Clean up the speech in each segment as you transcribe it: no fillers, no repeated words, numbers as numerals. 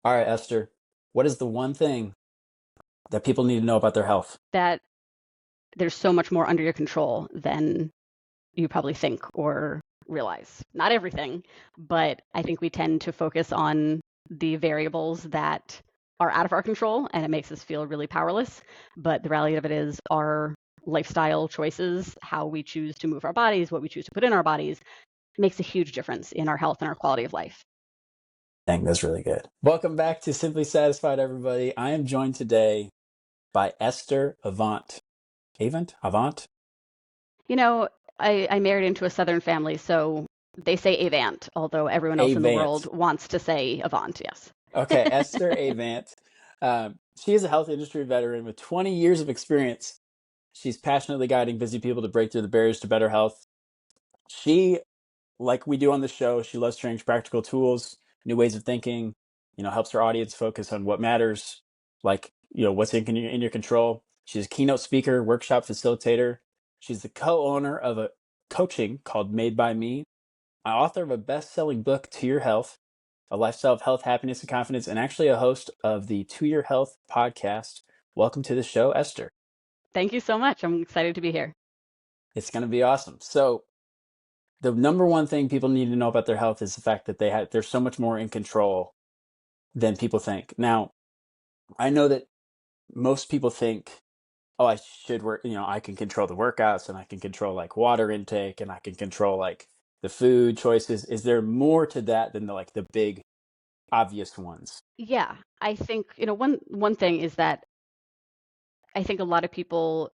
All right, Esther, what is the one thing that people need to know about their health? That there's so much more under your control than you probably think or realize. Not everything, but I think we tend to focus on the variables that are out of our control and it makes us feel really powerless. But the reality of it is our lifestyle choices, how we choose to move our bodies, what we choose to put in our bodies, makes a huge difference in our health and our quality of life. Dang, that's really good. Welcome back to Simply Satisfied, everybody. I am joined today by Esther Avant. Avant? You know, I married into a Southern family, so they say Avant, although everyone else in the Avant. world wants to say Avant, yes. Okay, Esther Avant. She is a health industry veteran with 20 years of experience. She's passionately guiding busy people to break through the barriers to better health. She, like we do on the show, she loves sharing practical tools, new ways of thinking, helps her audience focus on what matters, like, what's in your control. She's a keynote speaker, workshop facilitator. She's the co-owner of a coaching called Made by Me, an author of a best-selling book, To Your Health, a lifestyle of health, happiness, and confidence, and actually a host of the To Your Health podcast. Welcome to the show, Esther. Thank you so much. I'm excited to be here. It's going to be awesome. So, the number one thing people need to know about their health is the fact that they're so much more in control than people think. Now, I know that most people think, oh, I should work, I can control the workouts and I can control like water intake and I can control like the food choices. Is there more to that than the big obvious ones? Yeah, I think, one thing is that I think a lot of people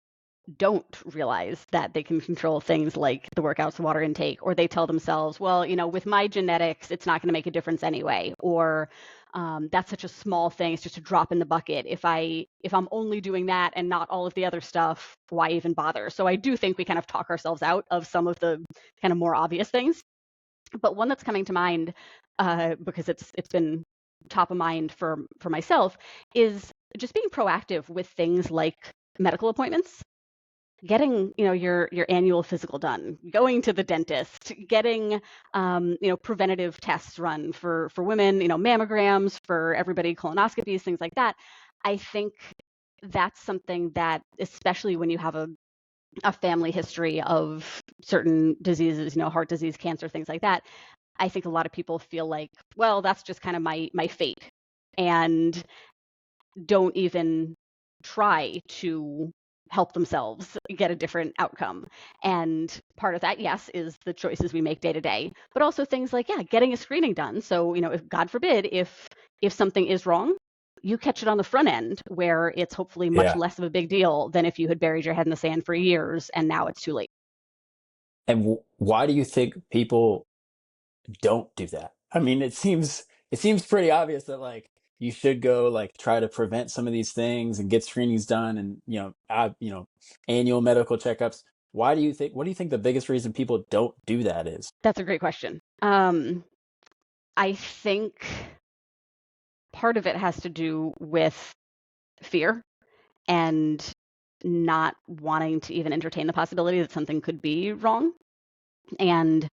don't realize that they can control things like the workouts, the water intake, or they tell themselves, well, with my genetics, it's not going to make a difference anyway, or that's such a small thing, it's just a drop in the bucket. If I'm only doing that and not all of the other stuff, why even bother? So I do think we kind of talk ourselves out of some of the kind of more obvious things. But one that's coming to mind, because it's been top of mind for myself, is just being proactive with things like medical appointments, getting your annual physical done, going to the dentist, getting preventative tests run for women, mammograms for everybody, colonoscopies, things like that. I think that's something that, especially when you have a family history of certain diseases, heart disease, cancer, things like that, I think a lot of people feel like, well, that's just kind of my fate, and don't even try to help themselves get a different outcome. And part of that, yes, is the choices we make day to day, but also things like, yeah, getting a screening done. So, if God forbid, if something is wrong, you catch it on the front end where it's hopefully much Yeah. less of a big deal than if you had buried your head in the sand for years and now it's too late. And why do you think people don't do that? I mean, it seems pretty obvious that like you should go like try to prevent some of these things and get screenings done and annual medical checkups. What do you think the biggest reason people don't do that is? That's a great question. I think part of it has to do with fear and not wanting to even entertain the possibility that something could be wrong. And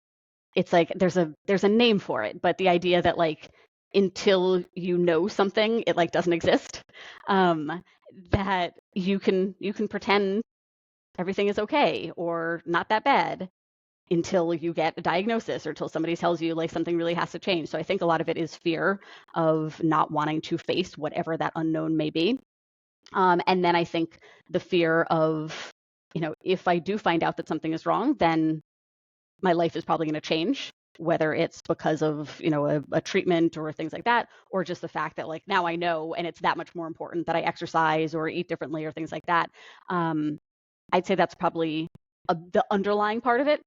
it's like there's a name for it, but the idea that like until you know something, it like doesn't exist. Um, that you can pretend everything is okay or not that bad until you get a diagnosis or until somebody tells you like something really has to change. So I think a lot of it is fear of not wanting to face whatever that unknown may be. And then I think the fear of, if I do find out that something is wrong, then my life is probably going to change, whether it's because of, a treatment or things like that, or just the fact that like now I know and it's that much more important that I exercise or eat differently or things like that. Um, I'd say that's probably the underlying part of it.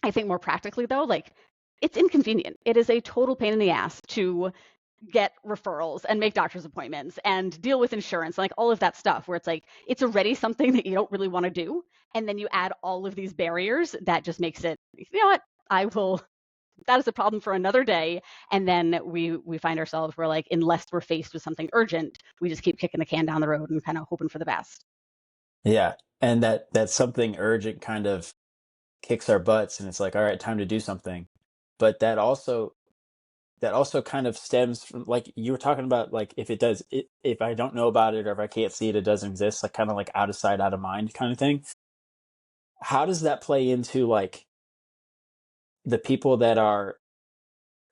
I think more practically though, like it's inconvenient. It is a total pain in the ass to get referrals and make doctor's appointments and deal with insurance, like all of that stuff where it's like it's already something that you don't really want to do. And then you add all of these barriers that just makes it, you know what, I will, that is a problem for another day. And then we find ourselves where like unless we're faced with something urgent, we just keep kicking the can down the road and kind of hoping for the best. Yeah, and that something urgent kind of kicks our butts, and it's like, all right, time to do something. But that also that also kind of stems from, like you were talking about, like if I don't know about it or if I can't see it, it doesn't exist, like kind of like out of sight, out of mind kind of thing. How does that play into like the people that are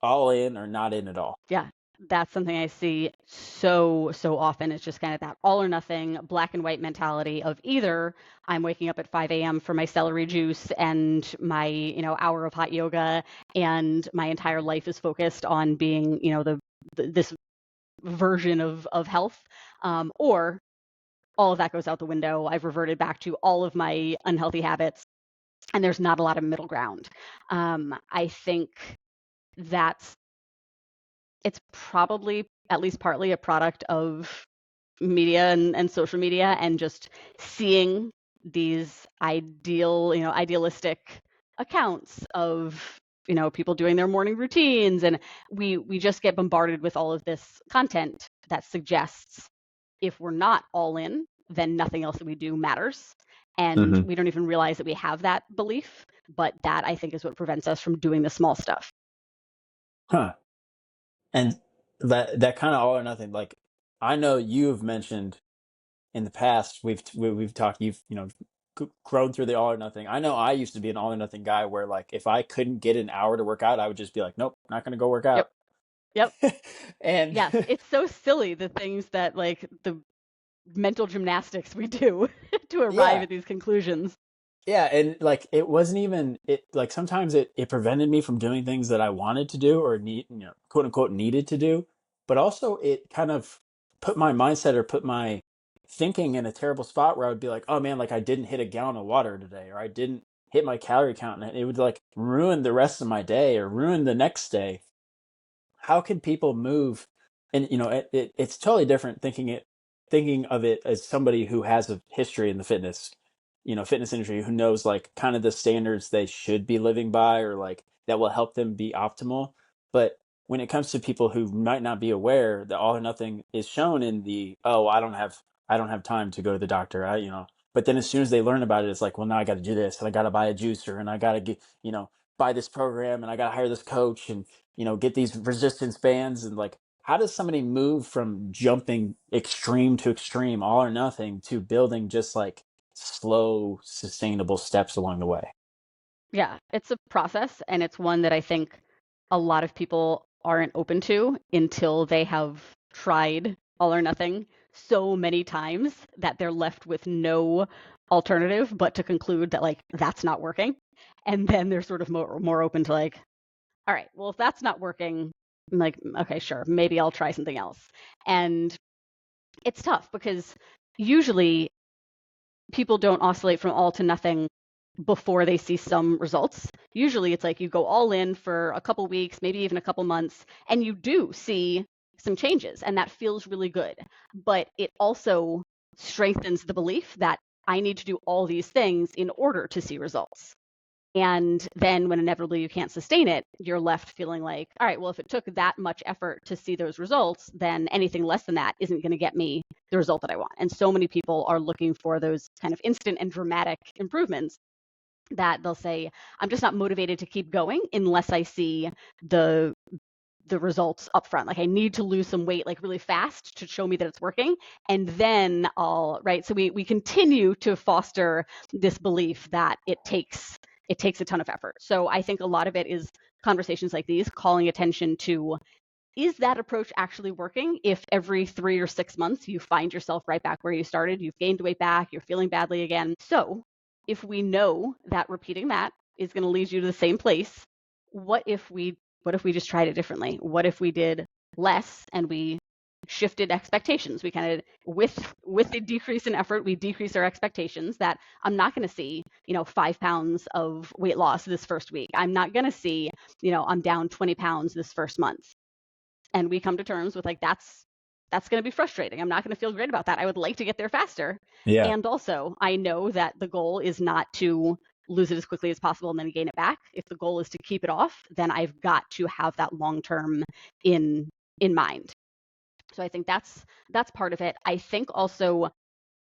all in or not in at all? Yeah, that's something I see so often. It's just kind of that all or nothing, black and white mentality of either I'm waking up at 5 a.m. for my celery juice and my, hour of hot yoga, and my entire life is focused on being, this version of health, or all of that goes out the window. I've reverted back to all of my unhealthy habits, and there's not a lot of middle ground. I think that's it's probably at least partly a product of media and social media, and just seeing these idealistic accounts of people doing their morning routines, and we just get bombarded with all of this content that suggests if we're not all in, then nothing else that we do matters, and Hmm. we don't even realize that we have that belief. But that, I think, is what prevents us from doing the small stuff. Huh. And that kind of all or nothing, like I know you've mentioned in the past, we've talked, you've grown through the all or nothing. I know I used to be an all or nothing guy where like if I couldn't get an hour to work out, I would just be like, nope, not going to go work Yep. out. Yep. And Yes, it's so silly, the things that, like, the mental gymnastics we do to arrive yeah, at these conclusions. yeah, and like it wasn't even it, like sometimes it prevented me from doing things that I wanted to do or need, quote unquote needed to do, but also it kind of put my mindset or put my thinking in a terrible spot where I would be like, oh man, like I didn't hit a gallon of water today, or I didn't hit my calorie count, and it would like ruin the rest of my day or ruin the next day. How can people move? And it's totally different thinking of it as somebody who has a history in the fitness industry, who knows like kind of the standards they should be living by, or like that will help them be optimal. But when it comes to people who might not be aware, the all or nothing is shown in the, oh, I don't have time to go to the doctor, but then as soon as they learn about it, it's like, well, now I got to do this, and I got to buy a juicer, and I got to get, buy this program, and I got to hire this coach, and get these resistance bands. And like, how does somebody move from jumping extreme to extreme, all or nothing, to building just like slow, sustainable steps along the way? Yeah, it's a process, and it's one that I think a lot of people aren't open to until they have tried all or nothing so many times that they're left with no alternative but to conclude that, like, that's not working. And then they're sort of more open to, like, all right, well, if that's not working, I'm like, okay, sure, maybe I'll try something else. And it's tough because usually people don't oscillate from all to nothing before they see some results. Usually it's like you go all in for a couple weeks, maybe even a couple months, and you do see some changes, and that feels really good. But it also strengthens the belief that I need to do all these things in order to see results. And then when inevitably you can't sustain it, you're left feeling like, all right, well, if it took that much effort to see those results, then anything less than that isn't going to get me the result that I want. And so many people are looking for those kind of instant and dramatic improvements that they'll say, I'm just not motivated to keep going unless I see the results up front. Like, I need to lose some weight like really fast to show me that it's working, and then I'll, right. So we continue to foster this belief that it takes a ton of effort. So I think a lot of it is conversations like these calling attention to, is that approach actually working? If every 3 or 6 months you find yourself right back where you started, you've gained weight back, you're feeling badly again. So if we know that repeating that is going to lead you to the same place, what if we just tried it differently? What if we did less and we shifted expectations? We kind of, with the decrease in effort, we decrease our expectations that I'm not going to see 5 pounds of weight loss this first week. I'm not going to see I'm down 20 pounds this first month. And we come to terms with, like, that's going to be frustrating. I'm not going to feel great about that. I would like to get there faster. Yeah. And also, I know that the goal is not to lose it as quickly as possible and then gain it back. If the goal is to keep it off, then I've got to have that long term in mind. So I think that's part of it. I think also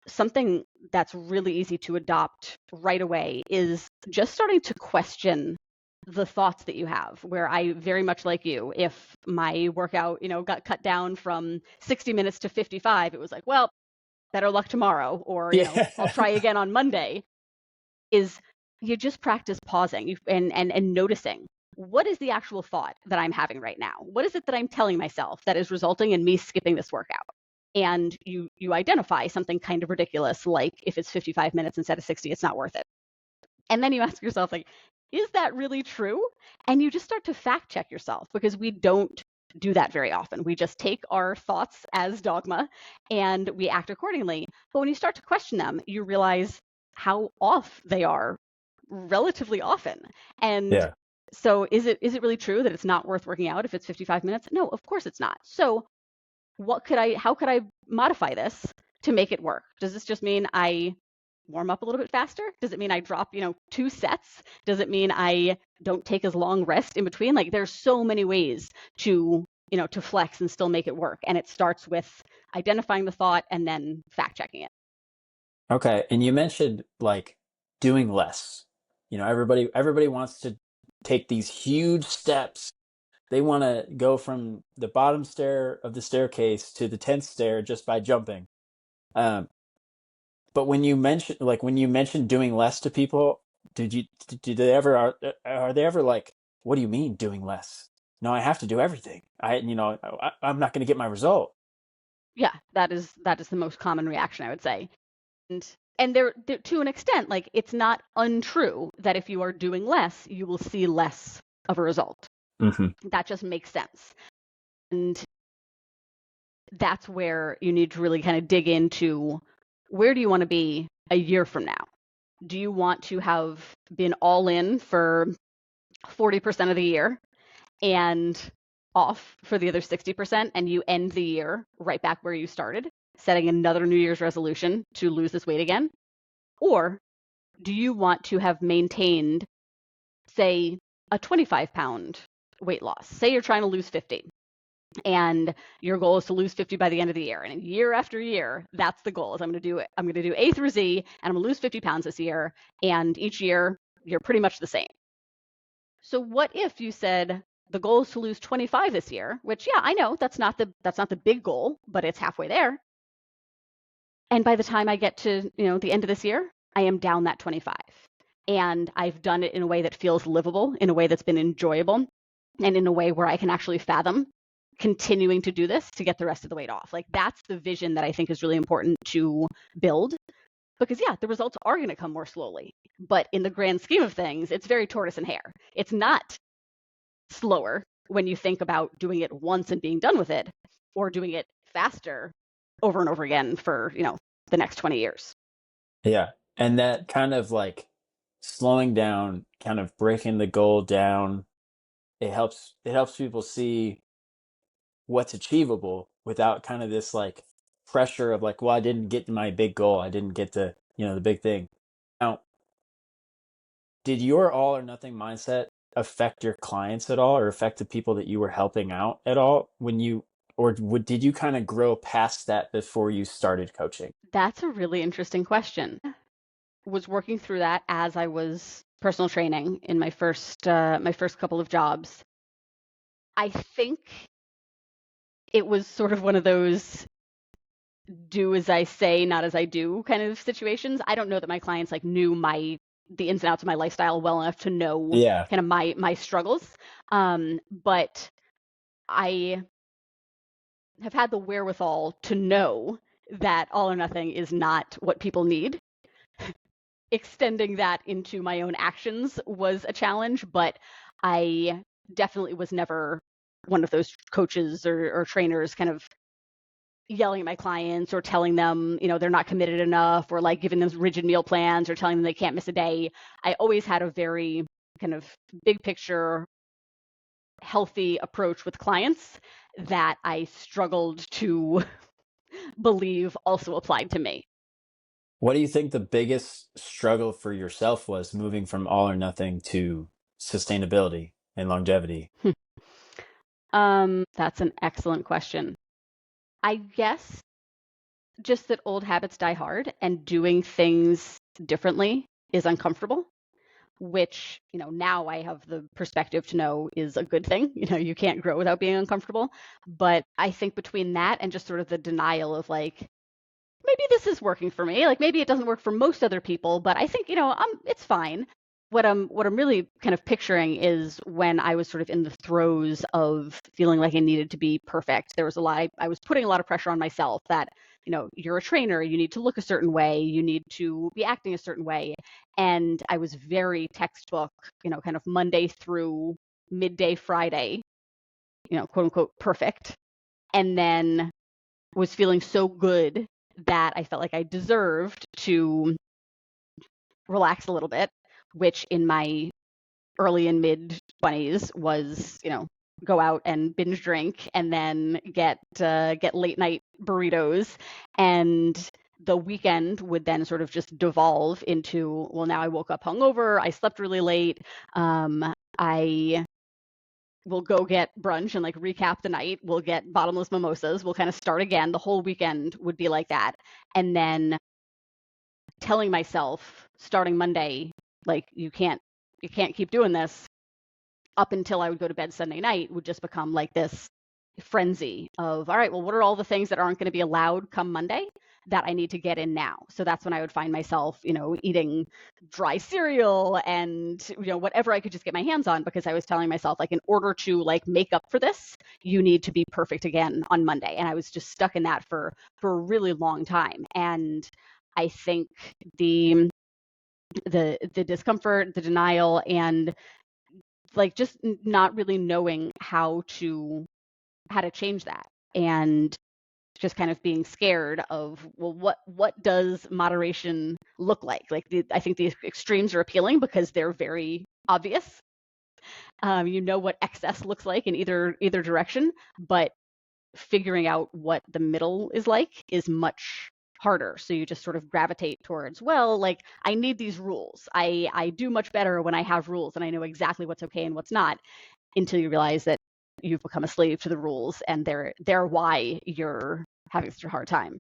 something that's really easy to adopt right away is just starting to question the thoughts that you have, where I very much like you, if my workout, got cut down from 60 minutes to 55, it was like, well, better luck tomorrow, or, I'll Yeah. try again on Monday, is you just practice pausing and noticing, what is the actual thought that I'm having right now? What is it that I'm telling myself that is resulting in me skipping this workout? And you identify something kind of ridiculous, like if it's 55 minutes instead of 60, it's not worth it. And then you ask yourself, like, is that really true? And you just start to fact check yourself, because we don't do that very often. We just take our thoughts as dogma and we act accordingly. But when you start to question them, you realize how off they are relatively often. And Yeah. so is it really true that it's not worth working out if it's 55 minutes? No, of course it's not. So how could I modify this to make it work? Does this just mean I warm up a little bit faster? Does it mean I drop, 2 sets? Does it mean I don't take as long rest in between? Like, there's so many ways to, to flex and still make it work. And it starts with identifying the thought and then fact checking it. Okay. And you mentioned like doing less. Everybody wants to take these huge steps. They want to go from the bottom stair of the staircase to the 10th stair just by jumping. Um, but when you mention doing less to people, do they ever are they ever like, what do you mean doing less? No, I have to do everything. I'm not going to get my result. Yeah, that is the most common reaction, I would say. And there, to an extent, like, it's not untrue that if you are doing less, you will see less of a result. Hmm. That just makes sense. And that's where you need to really kind of dig into, where do you want to be a year from now? Do you want to have been all in for 40% of the year and off for the other 60%, and you end the year right back where you started, setting another New Year's resolution to lose this weight again? Or do you want to have maintained, say, a 25-pound weight loss? Say you're trying to lose 50 and your goal is to lose 50 by the end of the year. And year after year, that's the goal, is I'm going to do A through Z, and I'm going to lose 50 pounds this year. And each year, you're pretty much the same. So what if you said the goal is to lose 25 this year, which, yeah, I know that's not the big goal, but it's halfway there. And by the time I get to, the end of this year, I am down that 25. And I've done it in a way that feels livable, in a way that's been enjoyable, and in a way where I can actually fathom continuing to do this to get the rest of the weight off. Like, that's the vision that I think is really important to build, because, yeah, the results are going to come more slowly. But in the grand scheme of things, it's very tortoise and hare. It's not slower when you think about doing it once and being done with it, or doing it faster over and over again for, the next 20 years. Yeah. And that kind of like slowing down, kind of breaking the goal down, it helps people see what's achievable without kind of this like pressure of like, well, I didn't get my big goal. I didn't get to, the big thing. Now, did your all or nothing mindset affect your clients at all, or affect the people that you were helping out at all did you kind of grow past that before you started coaching? That's a really interesting question. Was working through that as I was personal training in my first couple of jobs. I think it was sort of one of those do as I say, not as I do kind of situations. I don't know that my clients like knew the ins and outs of my lifestyle well enough to know Yeah. kind of my struggles. But I have had the wherewithal to know that all or nothing is not what people need. Extending that into my own actions was a challenge, but I definitely was never one of those coaches or trainers kind of yelling at my clients or telling them, they're not committed enough, or like giving them rigid meal plans or telling them they can't miss a day. I always had a very kind of big picture, healthy approach with clients that I struggled to believe also applied to me. What do you think the biggest struggle for yourself was, moving from all or nothing to sustainability and longevity? That's an excellent question. I guess just that old habits die hard, and doing things differently is uncomfortable. which, now I have the perspective to know is a good thing. You can't grow without being uncomfortable. But I think between that and just sort of the denial of like, maybe this is working for me. Like maybe it doesn't work for most other people, but I think, it's fine. What I'm really kind of picturing is when I was sort of in the throes of feeling like I needed to be perfect. There was I was putting a lot of pressure on myself that, you're a trainer, you need to look a certain way, you need to be acting a certain way. And I was very textbook, kind of Monday through midday Friday, quote unquote perfect. And then was feeling so good that I felt like I deserved to relax a little bit, which in my early and mid 20s was, go out and binge drink and then get late night burritos, and the weekend would then sort of just devolve into, well, now I woke up hungover, I slept really late, I will go get brunch and like recap the night, we'll get bottomless mimosas, we'll kind of start again. The whole weekend would be like that. And then telling myself starting Monday, like you can't keep doing this, up until I would go to bed Sunday night, would just become like this frenzy of, all right, well, what are all the things that aren't going to be allowed come Monday that I need to get in now? So that's when I would find myself, eating dry cereal and, whatever I could just get my hands on, because I was telling myself, like, in order to like make up for this, you need to be perfect again on Monday. And I was just stuck in that for a really long time. And I think the discomfort, the denial, and like just not really knowing how to change that, and just kind of being scared of, well, what does moderation look like? Like I think the extremes are appealing because they're very obvious. What excess looks like in either direction, but figuring out what the middle is like is much harder. So you just sort of gravitate towards, well, like I need these rules. I do much better when I have rules and I know exactly what's okay and what's not, until you realize that you've become a slave to the rules and they're why you're having such a hard time.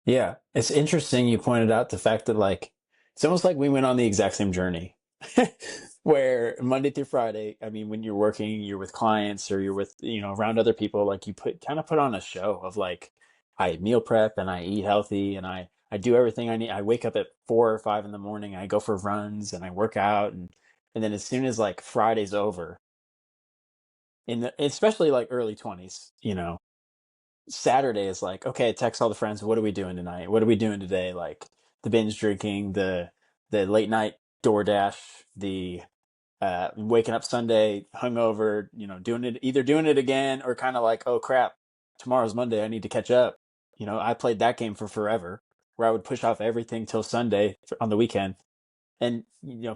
Yeah, it's interesting you pointed out the fact that like it's almost like we went on the exact same journey where Monday through Friday, I mean, when you're working, you're with clients or you're with, around other people, like you put on a show of like I meal prep and I eat healthy and I do everything I need. I wake up at 4 or 5 in the morning, I go for runs and I work out, and then as soon as like Friday's over, especially like early 20s, Saturday is like, okay, text all the friends. What are we doing tonight? What are we doing today? Like the binge drinking, the late night DoorDash, the waking up Sunday hungover. Doing it again, or kind of like, oh crap, tomorrow's Monday. I need to catch up. I played that game for forever, where I would push off everything till Sunday on the weekend. And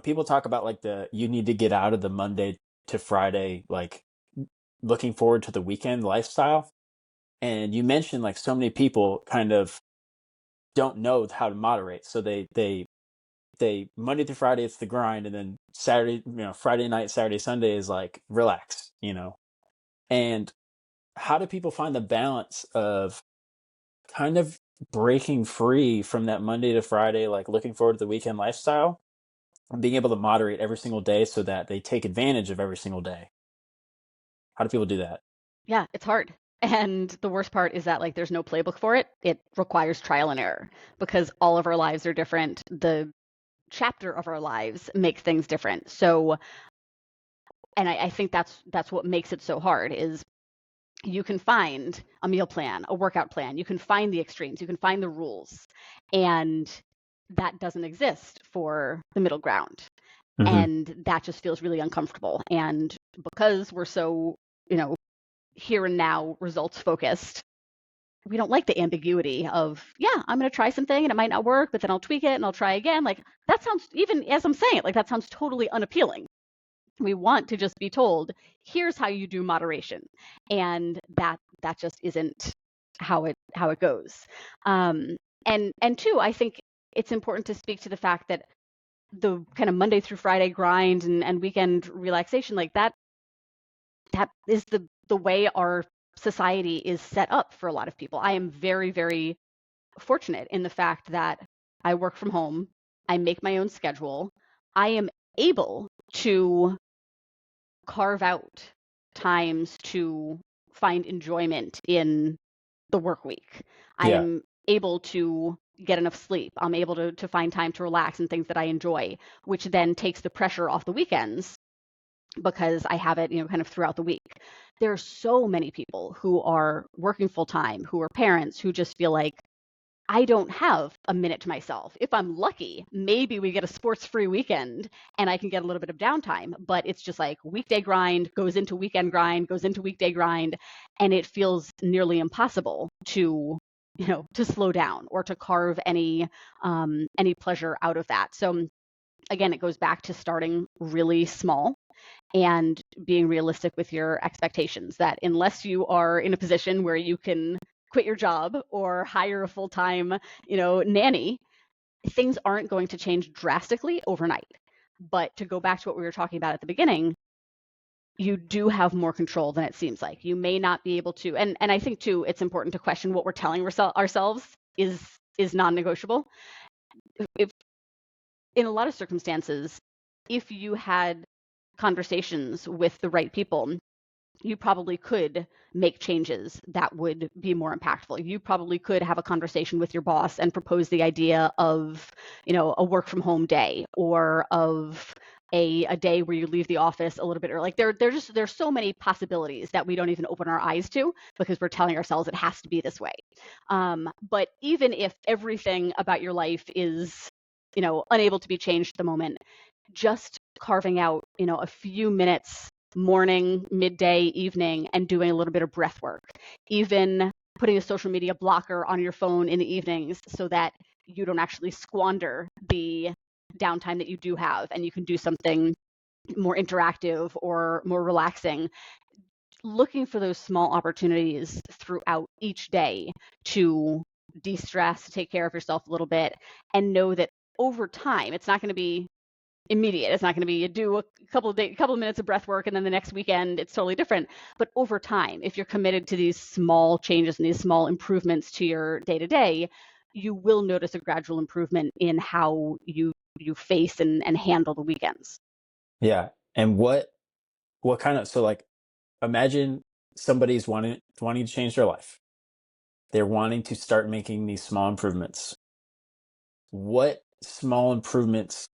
people talk about like you need to get out of the Monday to Friday, like looking forward to the weekend lifestyle. And you mentioned like so many people kind of don't know how to moderate. So they Monday through Friday it's the grind, and then Saturday, Friday night, Saturday, Sunday is like relax. And how do people find the balance of kind of breaking free from that Monday to Friday, like looking forward to the weekend lifestyle, and being able to moderate every single day so that they take advantage of every single day? How do people do that? Yeah, it's hard. And the worst part is that like there's no playbook for it. It requires trial and error because all of our lives are different. The chapter of our lives makes things different. So, and I think that's what makes it so hard is you can find a meal plan, a workout plan, you can find the extremes, you can find the rules, and that doesn't exist for the middle ground. Mm-hmm. And that just feels really uncomfortable. And because we're so, here and now results focused, we don't like the ambiguity of, yeah, I'm going to try something and it might not work, but then I'll tweak it and I'll try again. Like that sounds, even as I'm saying it, like that sounds totally unappealing. We want to just be told, here's how you do moderation. And that just isn't how it goes. And two, I think it's important to speak to the fact that the kind of Monday through Friday grind and weekend relaxation, like that is the way our society is set up for a lot of people. I am very, very fortunate in the fact that I work from home, I make my own schedule. I am able to carve out times to find enjoyment in the work week. I Yeah. am able to get enough sleep. I'm able to find time to relax and things that I enjoy, which then takes the pressure off the weekends because I have it, kind of throughout the week. There are so many people who are working full time, who are parents, who just feel like I don't have a minute to myself. If I'm lucky, maybe we get a sports free weekend and I can get a little bit of downtime, but it's just like weekday grind goes into weekend grind, goes into weekday grind, and it feels nearly impossible to slow down or to carve any pleasure out of that. So again, it goes back to starting really small and being realistic with your expectations that unless you are in a position where you can quit your job or hire a full-time, nanny, things aren't going to change drastically overnight. But to go back to what we were talking about at the beginning, you do have more control than it seems like. You may not be able to, and I think too, it's important to question what we're telling ourselves is non-negotiable. If in a lot of circumstances, if you had conversations with the right people, you probably could make changes that would be more impactful. You probably could have a conversation with your boss and propose the idea of, a work from home day or of a day where you leave the office a little bit early. Like there's so many possibilities that we don't even open our eyes to because we're telling ourselves it has to be this way. But even if everything about your life is, unable to be changed at the moment, just carving out, a few minutes morning, midday, evening, and doing a little bit of breath work, even putting a social media blocker on your phone in the evenings so that you don't actually squander the downtime that you do have and you can do something more interactive or more relaxing. Looking for those small opportunities throughout each day to de-stress, to take care of yourself a little bit, and know that over time, it's not going to be immediate. It's not going to be you do a couple of minutes of breath work and then the next weekend it's totally different. But over time, if you're committed to these small changes and these small improvements to your day to day, you will notice a gradual improvement in how you face and handle the weekends. Yeah. And what kind of, so like, imagine somebody's wanting to change their life. They're wanting to start making these small improvements. What small improvements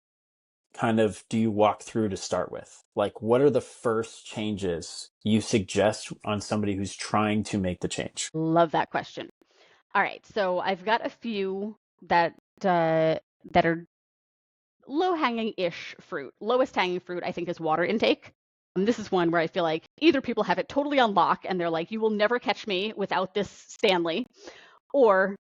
kind of do you walk through to start with? Like, what are the first changes you suggest on somebody who's trying to make the change? Love that question. All right, so I've got a few that are low-hanging-ish fruit. Lowest hanging fruit, I think, is water intake. This is one where I feel like either people have it totally on lock and they're like, you will never catch me without this Stanley, or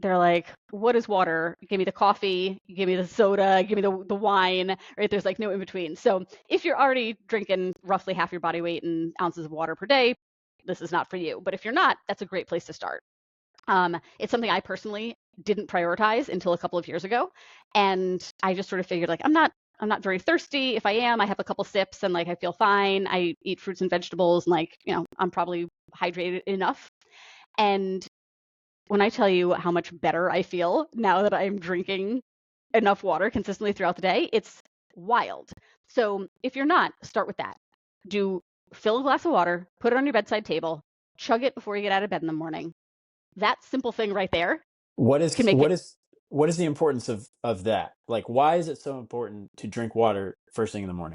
they're like, what is water? Give me the coffee, give me the soda, give me the wine, right? There's like no in between. So if you're already drinking roughly half your body weight in ounces of water per day, this is not for you. But if you're not, that's a great place to start. It's something I personally didn't prioritize until a couple of years ago. And I just sort of figured like, I'm not very thirsty. If I am, I have a couple sips and like I feel fine. I eat fruits and vegetables and like, I'm probably hydrated enough. And when I tell you how much better I feel now that I'm drinking enough water consistently throughout the day, it's wild. So if you're not, start with that. Do fill a glass of water, put it on your bedside table, chug it before you get out of bed in the morning. That simple thing right there What can is make it. what is the importance of that? Like, why is it so important to drink water first thing in the morning?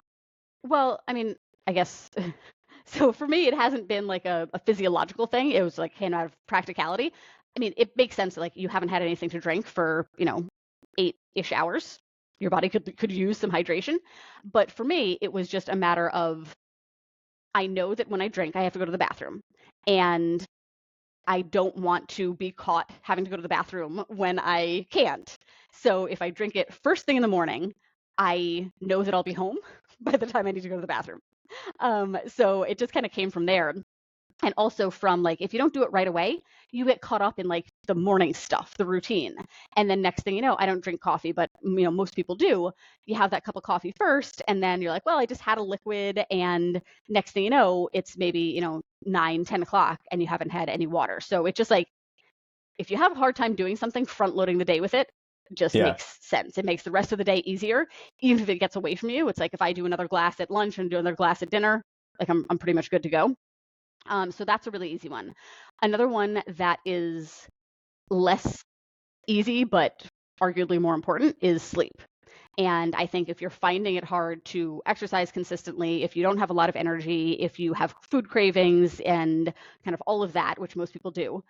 Well, I mean, I guess. So for me, it hasn't been like a physiological thing. It was like came out of practicality. I mean, it makes sense. Like you haven't had anything to drink for 8-ish hours. Your body could use some hydration. But for me, it was just a matter of I know that when I drink, I have to go to the bathroom, and I don't want to be caught having to go to the bathroom when I can't. So if I drink it first thing in the morning, I know that I'll be home by the time I need to go to the bathroom. So it just kind of came from there. And also from like, if you don't do it right away, you get caught up in like the morning stuff, the routine. And then next thing you know, I don't drink coffee, but most people do. You have that cup of coffee first, and then you're like, well, I just had a liquid. And next thing you know, it's maybe, 9, 10 o'clock and you haven't had any water. So it's just like, if you have a hard time doing something, front loading the day with it just Yeah. makes sense. It makes the rest of the day easier, even if it gets away from you. It's like if I do another glass at lunch and do another glass at dinner, like I'm pretty much good to go. So that's a really easy one. Another one that is less easy, but arguably more important is sleep. And I think if you're finding it hard to exercise consistently, if you don't have a lot of energy, if you have food cravings and kind of all of that, which most people do,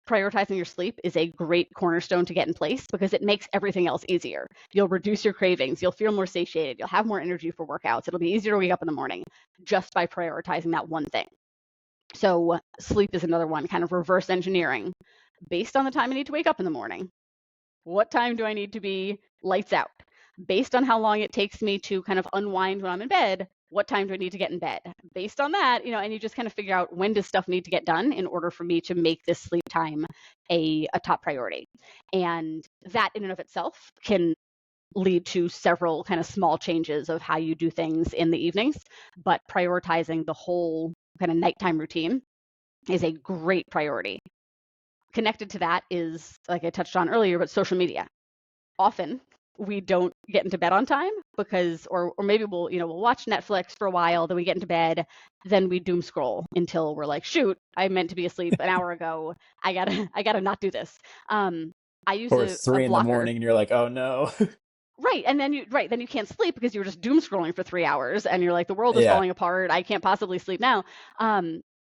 prioritizing your sleep is a great cornerstone to get in place because it makes everything else easier. You'll reduce your cravings, you'll feel more satiated, you'll have more energy for workouts. It'll be easier to wake up in the morning just by prioritizing that one thing. So sleep is another one, kind of reverse engineering. Based on the time I need to wake up in the morning, what time do I need to be lights out? Based on how long it takes me to kind of unwind when I'm in bed, what time do I need to get in bed? Based on that, and you just kind of figure out when does stuff need to get done in order for me to make this sleep time a top priority. And that in and of itself can lead to several kind of small changes of how you do things in the evenings, but prioritizing the whole kind of nighttime routine is a great priority. Connected to that is, like I touched on earlier, but social media. Often we don't get into bed on time because, or maybe we'll watch Netflix for a while, then we get into bed, then we doom scroll until we're like, shoot, I meant to be asleep an hour ago. I gotta not do this. I use Or a 3 in the blocker. morning and you're like, oh no. Right. And then you can't sleep because you were just doom scrolling for 3 hours and you're like, the world is Yeah. falling apart. I can't possibly sleep now.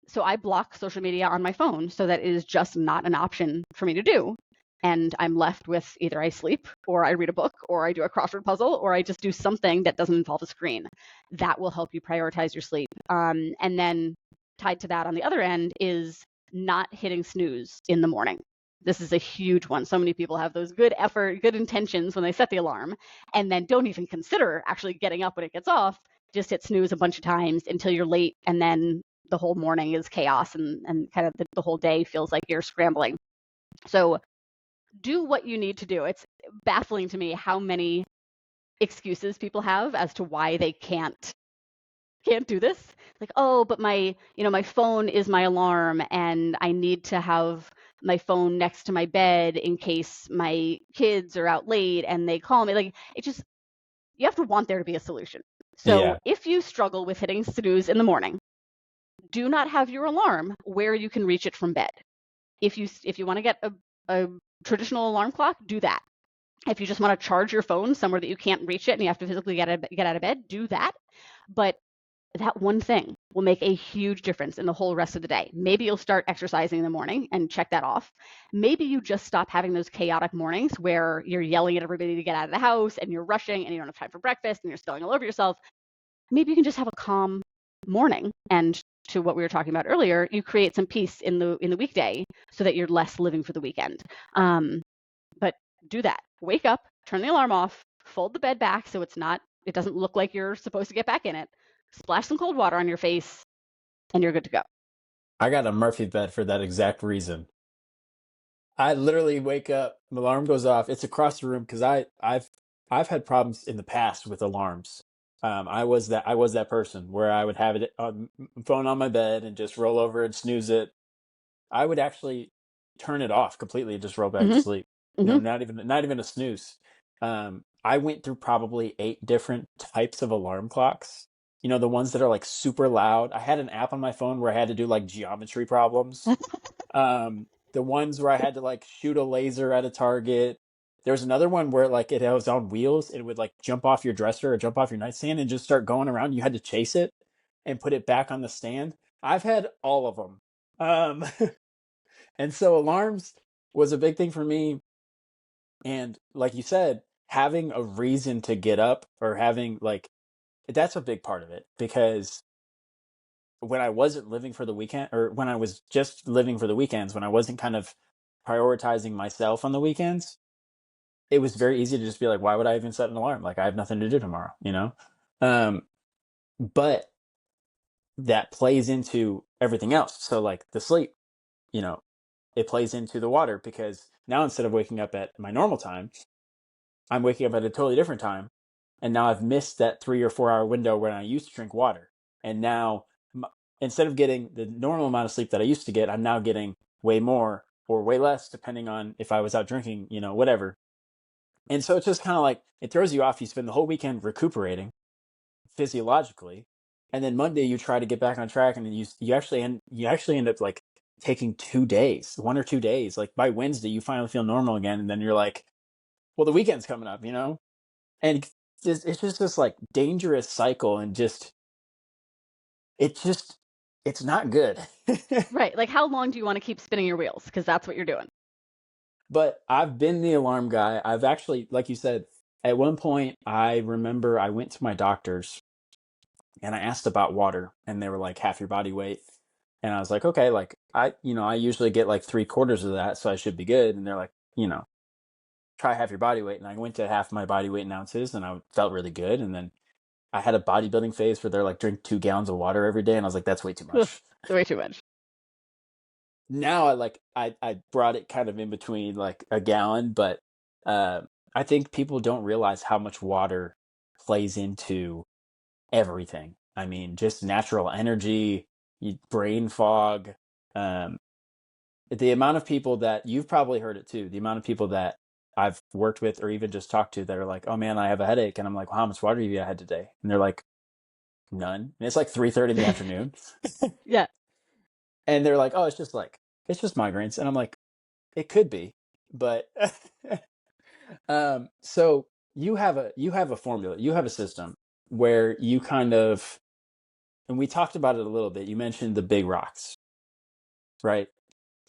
So I block social media on my phone so that it is just not an option for me to do. And I'm left with either I sleep or I read a book or I do a crossword puzzle or I just do something that doesn't involve a screen. That will help you prioritize your sleep. And then tied to that on the other end is not hitting snooze in the morning. This is a huge one. So many people have those good effort, good intentions when they set the alarm and then don't even consider actually getting up when it gets off. Just hit snooze a bunch of times until you're late. And then the whole morning is chaos and kind of the whole day feels like you're scrambling. So do what you need to do. It's baffling to me how many excuses people have as to why they can't do this. Like, oh, but my phone is my alarm and I need to have my phone next to my bed in case my kids are out late and they call me. Like, you have to want there to be a solution. So Yeah. if you struggle with hitting snooze in the morning, do not have your alarm where you can reach it from bed. If you want to get a traditional alarm clock, do that. If you just want to charge your phone somewhere that you can't reach it and you have to physically get out of bed, do that. But that one thing will make a huge difference in the whole rest of the day. Maybe you'll start exercising in the morning and check that off. Maybe you just stop having those chaotic mornings where you're yelling at everybody to get out of the house and you're rushing and you don't have time for breakfast and you're spilling all over yourself. Maybe you can just have a calm morning, and to what we were talking about earlier, you create some peace in the weekday so that you're less living for the weekend. But do that. Wake up, turn the alarm off, fold the bed back so it doesn't look like you're supposed to get back in it. Splash some cold water on your face, and you're good to go. I got a Murphy bed for that exact reason. I literally wake up, the alarm goes off. It's across the room because I've had problems in the past with alarms. I was that person where I would have it on phone on my bed and just roll over and snooze it. I would actually turn it off completely and just roll back to Mm-hmm. sleep. Mm-hmm. Not even a snooze. I went through probably 8 different types of alarm clocks. The ones that are like super loud. I had an app on my phone where I had to do like geometry problems. The ones where I had to like shoot a laser at a target. There was another one where like it was on wheels. It would like jump off your dresser or jump off your nightstand and just start going around. You had to chase it and put it back on the stand. I've had all of them. And so alarms was a big thing for me. And like you said, having a reason to get up or having like, that's a big part of it because when I wasn't living for the weekend or when I was just living for the weekends, when I wasn't kind of prioritizing myself on the weekends, it was very easy to just be like, why would I even set an alarm? Like I have nothing to do tomorrow? Um, but that plays into everything else. So like the sleep, you know, it plays into the water because now instead of waking up at my normal time, I'm waking up at a totally different time. And now I've missed that 3 or 4 hour window when I used to drink water. And now instead of getting the normal amount of sleep that I used to get, I'm now getting way more or way less, depending on if I was out drinking, whatever. And so it's just kind of like, it throws you off. You spend the whole weekend recuperating physiologically, and then Monday you try to get back on track, and then you actually end up like taking 2 days, 1 or 2 days. Like by Wednesday, you finally feel normal again, and then you're like, well, the weekend's coming up, and it's just this like dangerous cycle, and it just it's not good. Right. Like, how long do you want to keep spinning your wheels? Because that's what you're doing. But I've been the alarm guy. I've actually, like you said, at one point I remember I went to my doctor's and I asked about water, and they were like half your body weight. And I was like, okay, like I usually get like 3/4 of that, so I should be good. And they're like, try half your body weight. And I went to half my body weight in ounces, and I felt really good. And then I had a bodybuilding phase where they're like, drink 2 gallons of water every day. And I was like, that's way too Ugh, much. way too much. Now I brought it kind of in between like a gallon, but uh, I think people don't realize how much water plays into everything. I mean, just natural energy, brain fog. Um, the amount of people that you've probably heard it too, the amount of people that I've worked with or even just talked to that are like, oh man, I have a headache. And I'm like, well, how much water have you had today? And they're like, none. And it's like 3:30 in the afternoon. Yeah. And they're like, oh, it's just migraines. And I'm like, it could be, but so you have a formula, you have a system where you kind of, and we talked about it a little bit. You mentioned the big rocks, right?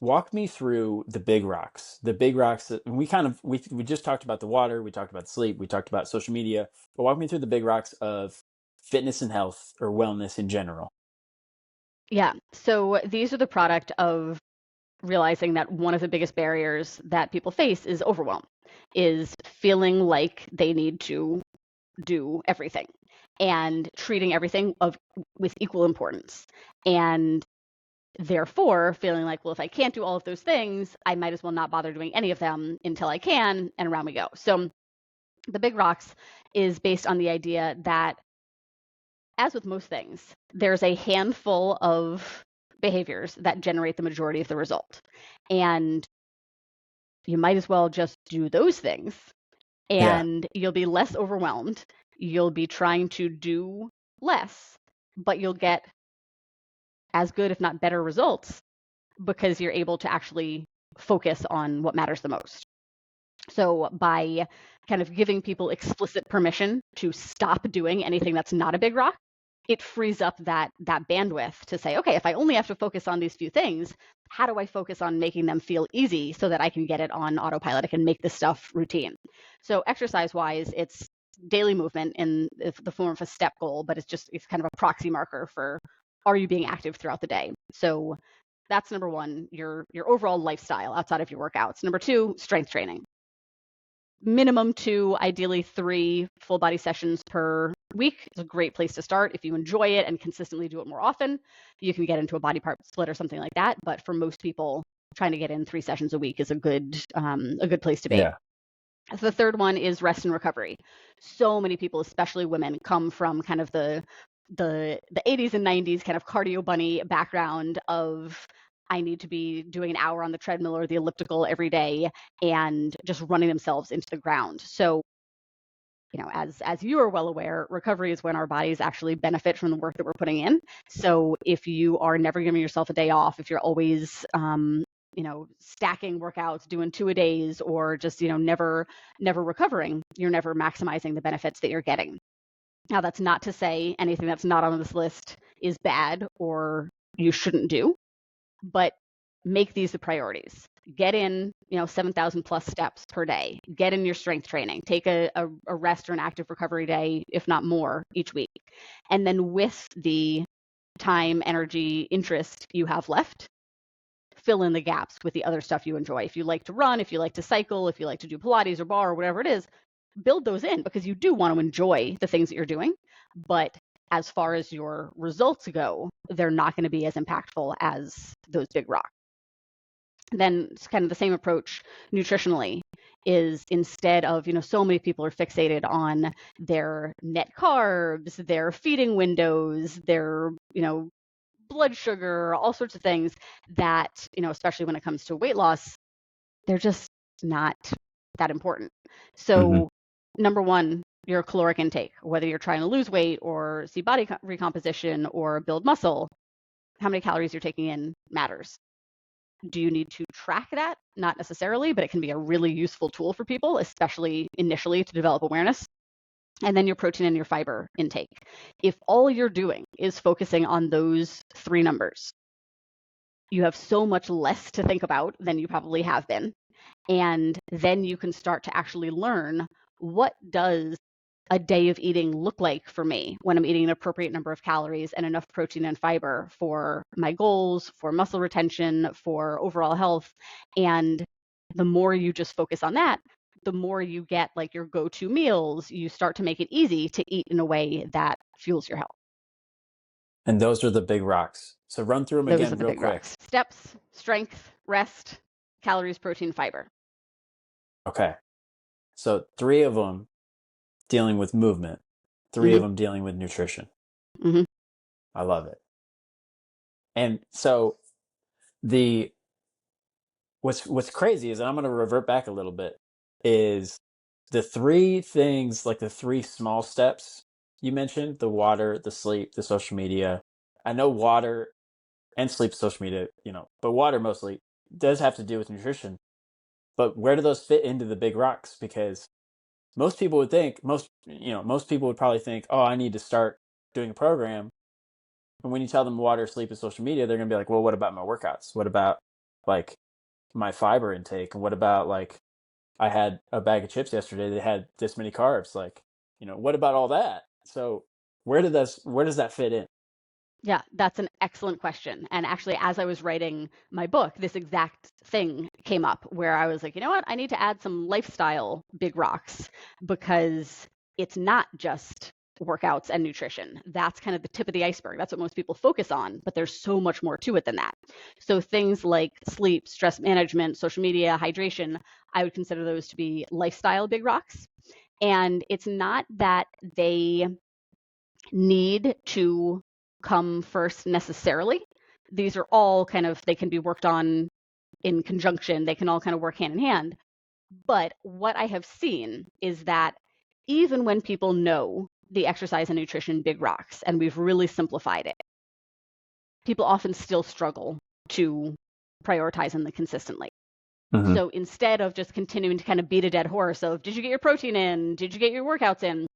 Walk me through the big rocks. The big rocks that we just talked about the water, we talked about sleep, we talked about social media, but walk me through the big rocks of fitness and health or wellness in general. Yeah. So these are the product of realizing that one of the biggest barriers that people face is overwhelm, is feeling like they need to do everything and treating everything with equal importance. And therefore feeling like, well, if I can't do all of those things, I might as well not bother doing any of them until I can, and around we go. So the big rocks is based on the idea that, as with most things, there's a handful of behaviors that generate the majority of the result. And you might as well just do those things, Yeah. and you'll be less overwhelmed. You'll be trying to do less, but you'll get as good, if not better, results because you're able to actually focus on what matters the most. So by kind of giving people explicit permission to stop doing anything that's not a big rock, it frees up that bandwidth to say, okay, if I only have to focus on these few things, how do I focus on making them feel easy so that I can get it on autopilot? I can make this stuff routine. So exercise wise, it's daily movement in the form of a step goal, but it's kind of a proxy marker for, are you being active throughout the day? So that's number one, your overall lifestyle outside of your workouts. Number two, strength training. Minimum 2, ideally 3 full body sessions per week is a great place to start. If you enjoy it and consistently do it more often, you can get into a body part split or something like that. But for most people, trying to get in 3 sessions a week is a good place to be. Yeah. So the third one is rest and recovery. So many people, especially women, come from kind of the 80s and 90s kind of cardio bunny background of, I need to be doing an hour on the treadmill or the elliptical every day and just running themselves into the ground. So, as you are well aware, recovery is when our bodies actually benefit from the work that we're putting in. So if you are never giving yourself a day off, if you're always stacking workouts, doing 2-a-days, or just, never recovering, you're never maximizing the benefits that you're getting. Now, that's not to say anything that's not on this list is bad or you shouldn't do, but make these the priorities. Get in, 7,000 plus steps per day. Get in your strength training. Take a rest or an active recovery day, if not more, each week. And then with the time, energy, interest you have left, fill in the gaps with the other stuff you enjoy. If you like to run, if you like to cycle, if you like to do Pilates or bar or whatever it is, build those in because you do want to enjoy the things that you're doing. But as far as your results go, they're not going to be as impactful as those big rocks. Then it's kind of the same approach nutritionally, is instead of, so many people are fixated on their net carbs, their feeding windows, their, blood sugar, all sorts of things that, especially when it comes to weight loss, they're just not that important. Hmm. So, number one, your caloric intake, whether you're trying to lose weight or see body recomposition or build muscle, how many calories you're taking in matters. Do you need to track that? Not necessarily, but it can be a really useful tool for people, especially initially to develop awareness. And then your protein and your fiber intake. If all you're doing is focusing on those three numbers, you have so much less to think about than you probably have been. And then you can start to actually learn, what does a day of eating look like for me when I'm eating an appropriate number of calories and enough protein and fiber for my goals, for muscle retention, for overall health. And the more you just focus on that, the more you get like your go-to meals, you start to make it easy to eat in a way that fuels your health. And those are the big rocks. So run through them Those are again the real big quick. rocks. Steps: strength, rest, calories, protein, fiber. Okay. So 3 of them dealing with movement, 3 of Mm-hmm. them dealing with nutrition. Mm-hmm. I love it. And so the what's crazy is, and I'm going to revert back a little bit, is the 3 things, like the 3 small steps you mentioned: the water, the sleep, the social media. I know water and sleep, social media, but water mostly does have to do with nutrition. But where do those fit into the big rocks? Because most people would probably think, oh, I need to start doing a program. And when you tell them water, sleep, and social media, they're going to be like, well, what about my workouts? What about like my fiber intake? And what about like, I had a bag of chips yesterday that had this many carbs? Like, what about all that? So where does that fit in? Yeah, that's an excellent question. And actually, as I was writing my book, this exact thing came up where I was like, you know what? I need to add some lifestyle big rocks, because it's not just workouts and nutrition. That's kind of the tip of the iceberg. That's what most people focus on, but there's so much more to it than that. So things like sleep, stress management, social media, hydration, I would consider those to be lifestyle big rocks. And it's not that they need to come first necessarily. These are all kind of, they can be worked on in conjunction. They can all kind of work hand in hand. But what I have seen is that even when people know the exercise and nutrition big rocks, and we've really simplified it, people often still struggle to prioritize them consistently. Hmm. So instead of just continuing to kind of beat a dead horse of, did you get your protein in? Did you get your workouts in?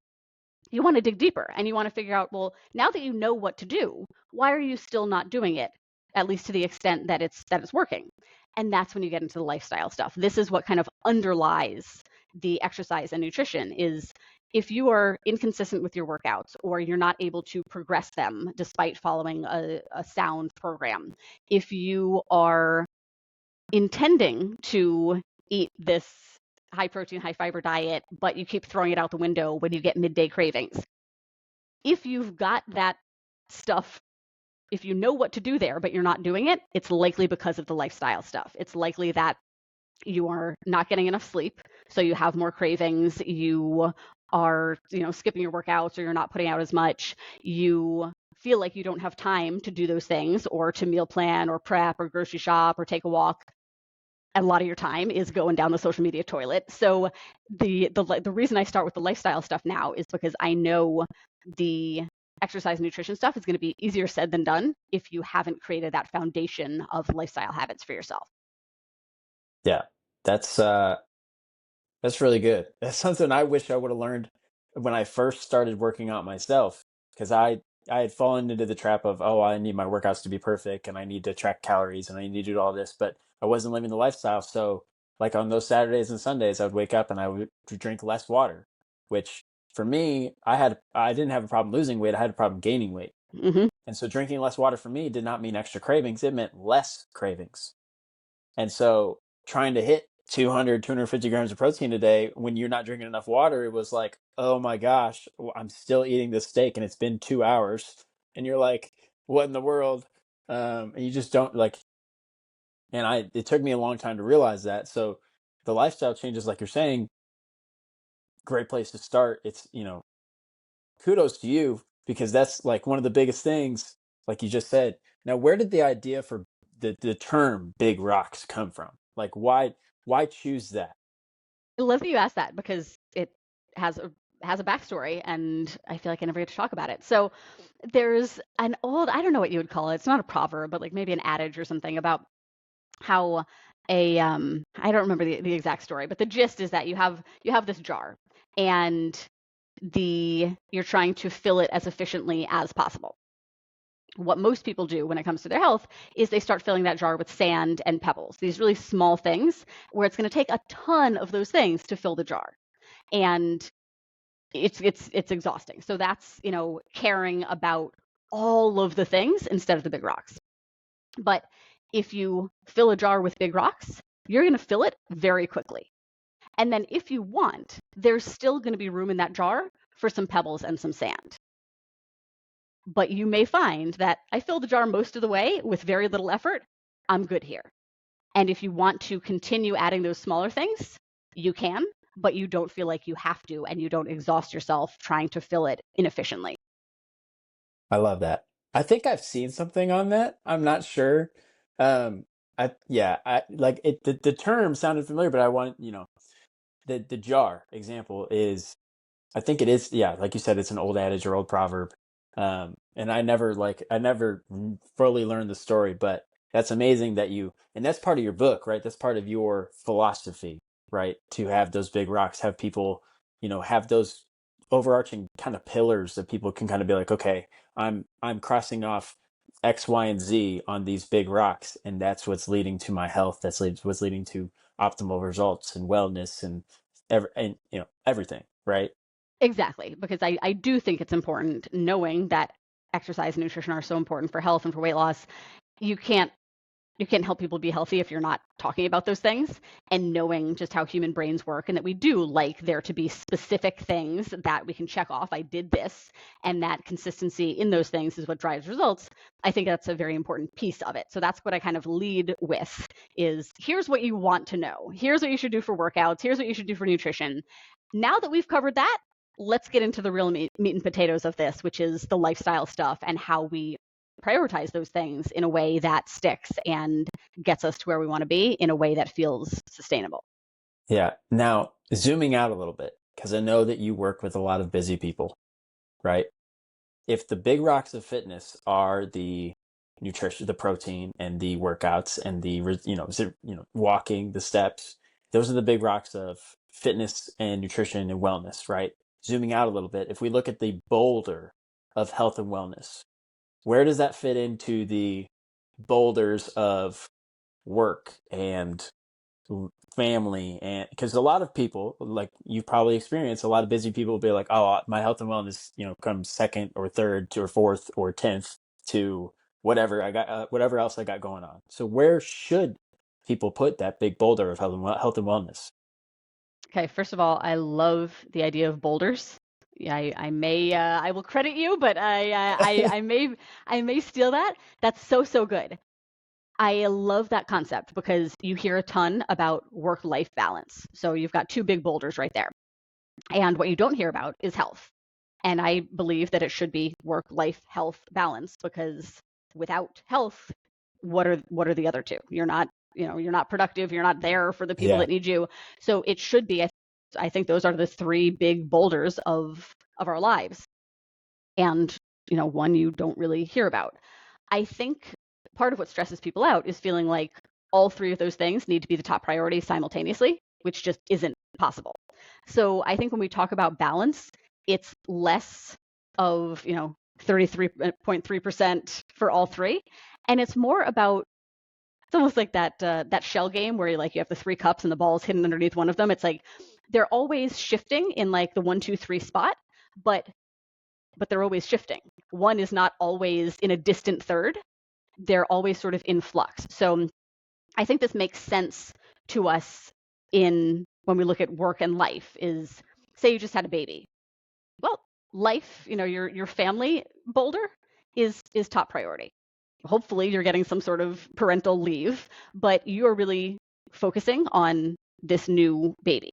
You want to dig deeper and you want to figure out, well, now that you know what to do, why are you still not doing it, at least to the extent that it's working? And that's when you get into the lifestyle stuff. This is what kind of underlies the exercise and nutrition. Is if you are inconsistent with your workouts, or you're not able to progress them despite following a sound program, if you are intending to eat this high protein, high fiber diet, but you keep throwing it out the window when you get midday cravings. If you've got that stuff, if you know what to do there, but you're not doing it, it's likely because of the lifestyle stuff. It's likely that you are not getting enough sleep, so you have more cravings. You are, skipping your workouts, or you're not putting out as much. You feel like you don't have time to do those things, or to meal plan, or prep, or grocery shop, or take a walk. And a lot of your time is going down the social media toilet. So the reason I start with the lifestyle stuff now is because I know the exercise and nutrition stuff is going to be easier said than done if you haven't created that foundation of lifestyle habits for yourself. Yeah, that's that's really good. That's something I wish I would have learned when I first started working out myself, because I had fallen into the trap of, oh, I need my workouts to be perfect and I need to track calories and I need to do all this, but I wasn't living the lifestyle. So like on those Saturdays and Sundays, I would wake up and I would drink less water, which for me, I didn't have a problem losing weight. I had a problem gaining weight. Mm-hmm. And so drinking less water for me did not mean extra cravings. It meant less cravings. And so trying to hit 200, 250 grams of protein a day when you're not drinking enough water, it was like, oh my gosh, I'm still eating this steak and it's been 2 hours. And you're like, what in the world? And you just don't like, it took me a long time to realize that. So the lifestyle changes, like you're saying, great place to start. It's, kudos to you, because that's like one of the biggest things, like you just said. Now, where did the idea for the term big rocks come from? Like, why choose that? I love that you asked that because it has a backstory, and I feel like I never get to talk about it. So there's an old, I don't know what you would call it. It's not a proverb, but like maybe an adage or something about how I don't remember the exact story, but the gist is that you have this jar, and you're trying to fill it as efficiently as possible. What most people do when it comes to their health is they start filling that jar with sand and pebbles, these really small things where it's going to take a ton of those things to fill the jar. And it's exhausting. So that's, caring about all of the things instead of the big rocks. But if you fill a jar with big rocks, you're going to fill it very quickly. And then if you want, there's still going to be room in that jar for some pebbles and some sand. But you may find that I filled the jar most of the way with very little effort. I'm good here. And if you want to continue adding those smaller things, you can, but you don't feel like you have to, and you don't exhaust yourself trying to fill it inefficiently. I love that. I think I've seen something on that. I'm not sure. Um, I like it. The term sounded familiar, but I want, the jar example is, I think it is, yeah, like you said, it's an old adage or old proverb. And I never fully learned the story, but that's amazing that and that's part of your book, right? That's part of your philosophy, right? To have those big rocks, have people, have those overarching kind of pillars that people can kind of be like, okay, I'm crossing off X, Y, and Z on these big rocks, and that's what's leading to my health. What's leading to optimal results and wellness and everything, right? Exactly, because I do think it's important knowing that exercise and nutrition are so important for health and for weight loss. You can't you can't help people be healthy if you're not talking about those things, and knowing just how human brains work, and that we do like there to be specific things that we can check off. I did this, and that consistency in those things is what drives results. I think that's a very important piece of it. So that's what I kind of lead with is here's what you want to know. Here's what you should do for workouts. Here's what you should do for nutrition. Now that we've covered that, let's get into the real meat and potatoes of this, which is the lifestyle stuff and how we prioritize those things in a way that sticks and gets us to where we want to be in a way that feels sustainable. Yeah. Now, zooming out a little bit, because I know that you work with a lot of busy people, right? If the big rocks of fitness are the nutrition, the protein, and the workouts, and walking, the steps, those are the big rocks of fitness and nutrition and wellness, right? Zooming out a little bit, if we look at the boulder of health and wellness, where does that fit into the boulders of work and family? And because a lot of people, like you've probably experienced, a lot of busy people will be like, oh, my health and wellness comes second or third to or fourth or 10th to whatever I got, whatever else I got going on. So where should people put that big boulder of health and wellness? Okay, first of all, I love the idea of boulders. Yeah, I will credit you, but I may steal that. That's so good. I love that concept because you hear a ton about work-life balance. So you've got two big boulders right there. And what you don't hear about is health. And I believe that it should be work-life health balance, because without health, what are the other two? You're not productive, you're not there for the people Yeah. that need you. So it should be, I think those are the three big boulders of our lives. And one you don't really hear about. I think part of what stresses people out is feeling like all three of those things need to be the top priority simultaneously, which just isn't possible. So I think when we talk about balance, it's less of 33.3% for all three, and it's more about, it's almost like that shell game where you have the three cups and the ball is hidden underneath one of them. It's like they're always shifting in like the 1, 2, 3 spot, but they're always shifting. One is not always in a distant third. They're always sort of in flux. So I think this makes sense to us in when we look at work and life is, say you just had a baby. Well, life, your family boulder is top priority. Hopefully you're getting some sort of parental leave, but you're really focusing on this new baby.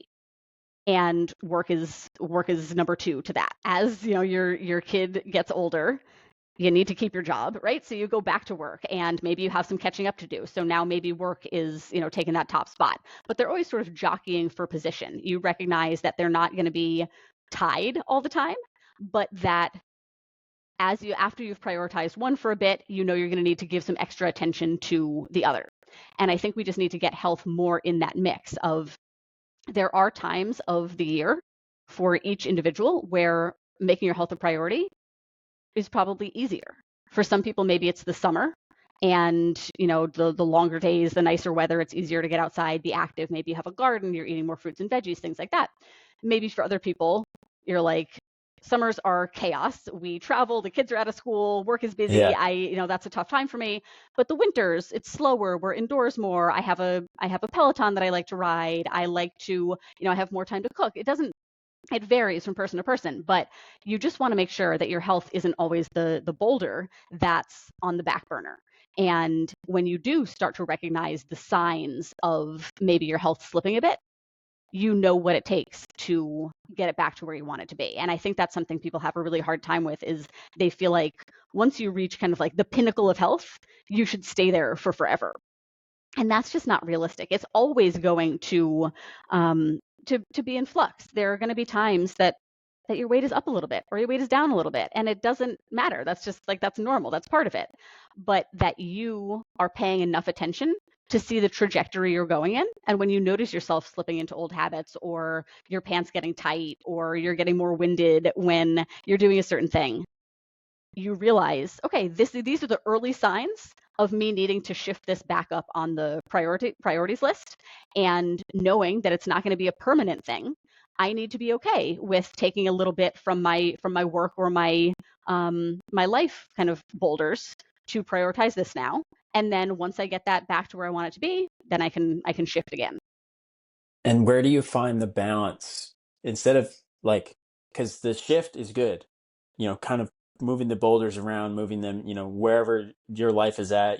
And work is number two to that. As your kid gets older, you need to keep your job, right? So you go back to work and maybe you have some catching up to do. So now maybe work is, taking that top spot. But they're always sort of jockeying for position. You recognize that they're not going to be tied all the time, but that after you've prioritized one for a bit, you're going to need to give some extra attention to the other. And I think we just need to get health more in that mix of, there are times of the year for each individual where making your health a priority is probably easier. For some people, maybe it's the summer and, the longer days, the nicer weather, it's easier to get outside, be active. Maybe you have a garden, you're eating more fruits and veggies, things like that. Maybe for other people, you're like, summers are chaos. We travel, the kids are out of school, work is busy. Yeah. That's a tough time for me. But the winters, it's slower. We're indoors more. I have a Peloton that I like to ride. I like to, I have more time to cook. It varies from person to person, but you just want to make sure that your health isn't always the boulder that's on the back burner. And when you do start to recognize the signs of maybe your health slipping a bit, you know what it takes to get it back to where you want it to be. And I think that's something people have a really hard time with, is they feel like once you reach kind of like the pinnacle of health, you should stay there for forever. And that's just not realistic. It's always going to be in flux. There are going to be times that your weight is up a little bit or your weight is down a little bit, and it doesn't matter. That's just like, that's normal. That's part of it. But that you are paying enough attention to see the trajectory you're going in. And when you notice yourself slipping into old habits, or your pants getting tight, or you're getting more winded when you're doing a certain thing, you realize, okay, these are the early signs of me needing to shift this back up on the priorities list, and knowing that it's not going to be a permanent thing. I need to be okay with taking a little bit from my work or my life kind of boulders to prioritize this now. And then once I get that back to where I want it to be, then I can shift again. And where do you find the balance, instead of like, because the shift is good, kind of moving the boulders around, moving them, wherever your life is at,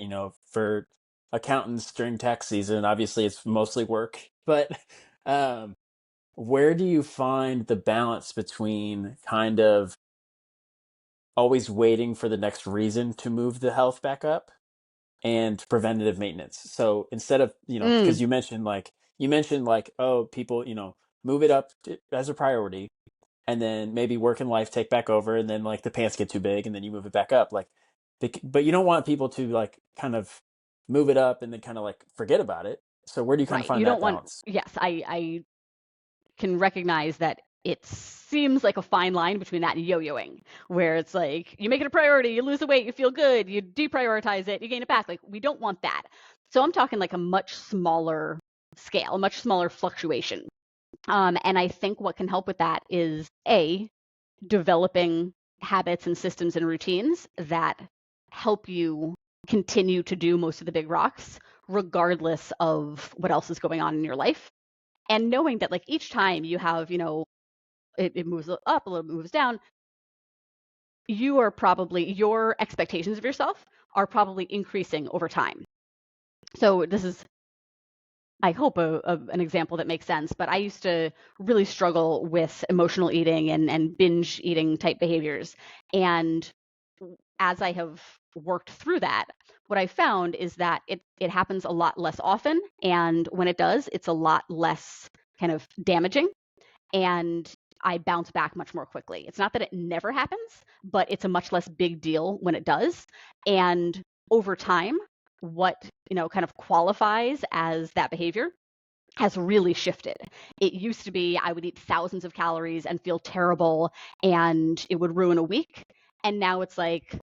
for accountants during tax season, obviously it's mostly work, but um, where do you find the balance between kind of always waiting for the next reason to move the health back up and preventative maintenance? So instead of, because Mm, you mentioned like, oh, people, move it up as a priority, and then maybe work and life take back over, and then like the pants get too big and then you move it back up. Like, but you don't want people to like kind of move it up and then kind of like forget about it. So where do you kind of right. find You that don't want, balance? yes, I can recognize that it seems like a fine line between that and yo-yoing, where it's like you make it a priority, you lose the weight, you feel good, you deprioritize it, you gain it back. Like, we don't want that. So I'm talking like a much smaller scale, a much smaller fluctuation. And I think what can help with that is developing habits and systems and routines that help you continue to do most of the big rocks, regardless of what else is going on in your life. And knowing that like each time you have, it moves up a little bit, moves down, your expectations of yourself are probably increasing over time. So this is, I hope, an example that makes sense. But I used to really struggle with emotional eating and binge eating type behaviors. And as I have worked through that, what I found is that it happens a lot less often. And when it does, it's a lot less kind of damaging. And I bounce back much more quickly. It's not that it never happens, but it's a much less big deal when it does. And over time, what, kind of qualifies as that behavior has really shifted. It used to be I would eat thousands of calories and feel terrible, and it would ruin a week. And now it's like,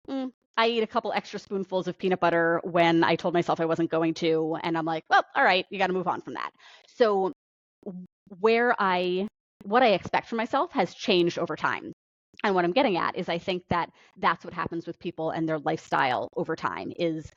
I eat a couple extra spoonfuls of peanut butter when I told myself I wasn't going to. And I'm like, well, all right, you got to move on from that. So what I expect from myself has changed over time. And what I'm getting at is, I think that that's what happens with people and their lifestyle over time. Is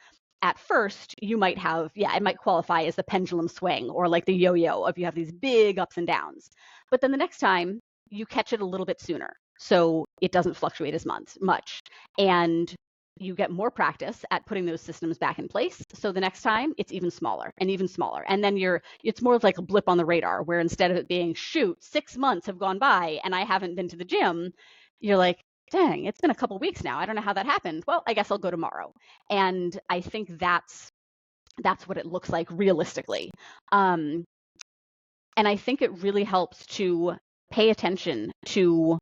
at first you might have, it might qualify as the pendulum swing, or like the yo-yo of, you have these big ups and downs. But then the next time you catch it a little bit sooner, so it doesn't fluctuate as much. And you get more practice at putting those systems back in place. So the next time it's even smaller and even smaller. And then it's more of like a blip on the radar, where instead of it being, shoot, 6 months have gone by and I haven't been to the gym, you're like, dang, it's been a couple weeks now. I don't know how that happened. Well, I guess I'll go tomorrow. And I think that's what it looks like realistically. Um, and I think it really helps to pay attention to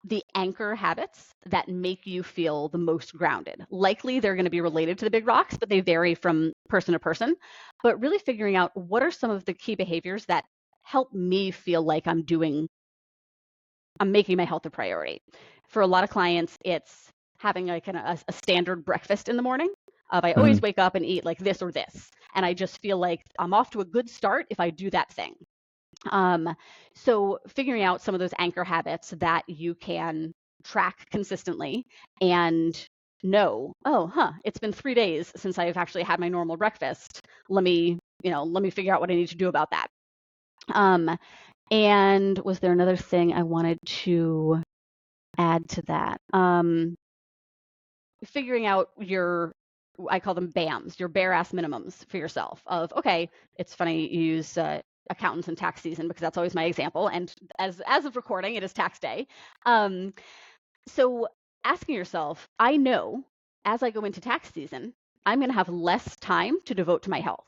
the anchor habits that make you feel the most grounded. Likely they're going to be related to the big rocks, but they vary from person to person. But really figuring out what are some of the key behaviors that help me feel like I'm making my health a priority. For a lot of clients, it's having like a standard breakfast in the morning. I always Mhm. wake up and eat like this or this. And I just feel like I'm off to a good start if I do that thing. Um, so figuring out some of those anchor habits that you can track consistently and know, oh, it's been 3 days since I've actually had my normal breakfast. Let me figure out what I need to do about that. Um, and was there another thing I wanted to add to that? Figuring out I call them BAMs, your bare ass minimums for yourself of, okay, it's funny you use accountants and tax season because that's always my example. And as of recording, it is tax day. Um, so asking yourself, I know as I go into tax season, I'm going to have less time to devote to my health.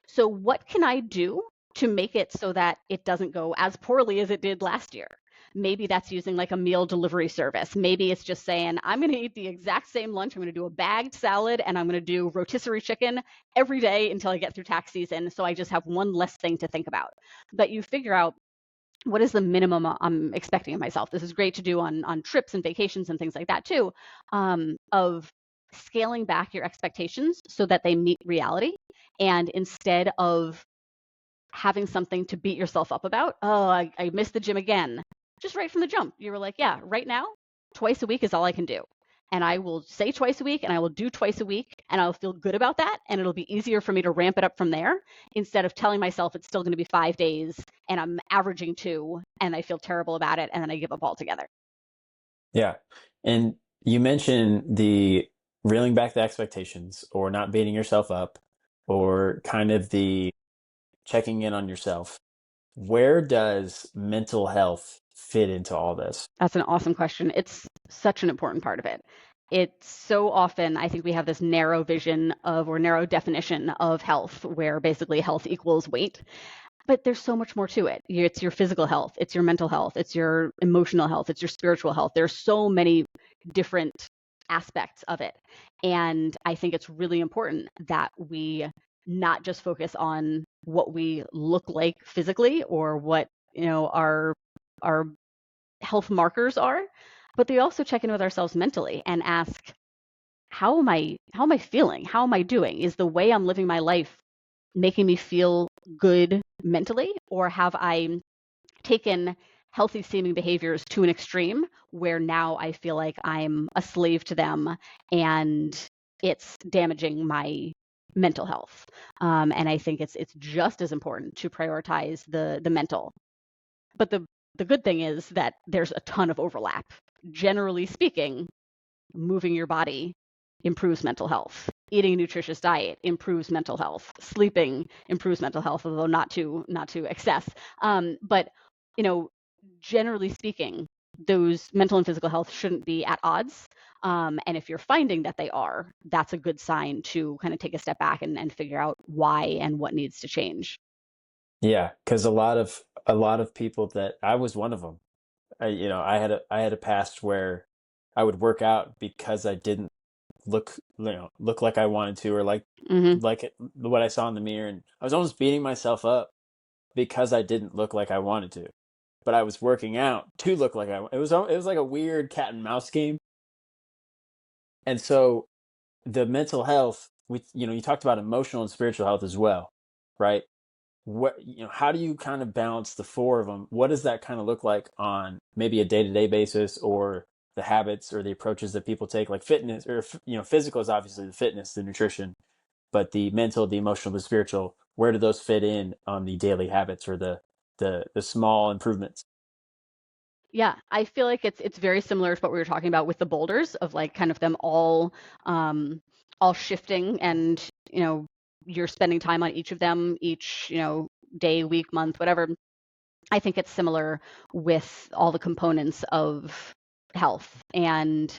So what can I do to make it so that it doesn't go as poorly as it did last year? Maybe that's using like a meal delivery service. Maybe it's just saying, I'm going to eat the exact same lunch. I'm going to do a bagged salad and I'm going to do rotisserie chicken every day until I get through tax season. So I just have one less thing to think about. But you figure out what is the minimum I'm expecting of myself. This is great to do on trips and vacations and things like that too, of scaling back your expectations so that they meet reality. And instead of having something to beat yourself up about, oh, I missed the gym again, just right from the jump, you were like, yeah, right now, twice a week is all I can do. And I will say twice a week and I will do twice a week and I'll feel good about that. And it'll be easier for me to ramp it up from there instead of telling myself it's still going to be 5 days and I'm averaging 2 and I feel terrible about it and then I give up altogether. Yeah. And you mentioned the reeling back the expectations or not beating yourself up or kind of the checking in on yourself. Where does mental health fit into all this? That's an awesome question. It's such an important part of it. It's so often, I think we have this narrow vision of, or narrow definition of health, where basically health equals weight. But there's so much more to it. It's your physical health, it's your mental health, it's your emotional health, it's your spiritual health. There's so many different aspects of it. And I think it's really important that we not just focus on what we look like physically or what, our health markers are, but they also check in with ourselves mentally and ask, how am I feeling? How am I doing? Is the way I'm living my life making me feel good mentally, or have I taken healthy seeming behaviors to an extreme where now I feel like I'm a slave to them and it's damaging my mental health? And I think it's just as important to prioritize the mental. But the good thing is that there's a ton of overlap. Generally speaking, moving your body improves mental health. Eating a nutritious diet improves mental health. Sleeping improves mental health, although not to excess. But you know, generally speaking, those mental and physical health shouldn't be at odds. And if you're finding that they are, that's a good sign to kind of take a step back and figure out why and what needs to change. Yeah, because a lot of people that I was one of them. I had a past where I would work out because I didn't look like I wanted to or Hmm. what I saw in the mirror, and I was almost beating myself up because I didn't look like I wanted to, but I was working out to look like it was like a weird cat and mouse game. And so the mental health, you talked about emotional and spiritual health as well, right? How do you kind of balance the four of them? What does that kind of look like on maybe a day-to-day basis, or the habits or the approaches that people take, like fitness, or physical is obviously the fitness, the nutrition, but the mental, the emotional, the spiritual, where do those fit in on the daily habits or the small improvements? Yeah, I feel like it's very similar to what we were talking about with the boulders of like kind of them um all shifting and you're spending time on each of them each, day, week, month, whatever. I think it's similar with all the components of health. And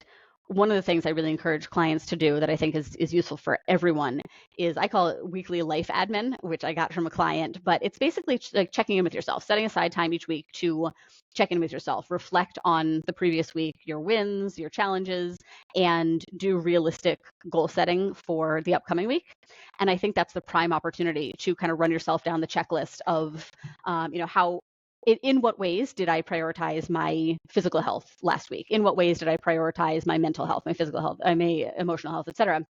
one of the things I really encourage clients to do that I think is useful for everyone is I call it weekly life admin, which I got from a client, but it's basically like checking in with yourself, setting aside time each week to check in with yourself, reflect on the previous week, your wins, your challenges, and do realistic goal setting for the upcoming week. And I think that's the prime opportunity to kind of run yourself down the checklist of, how in what ways did I prioritize my physical health last week? In what ways did I prioritize my mental health, my physical health, my emotional health, et cetera?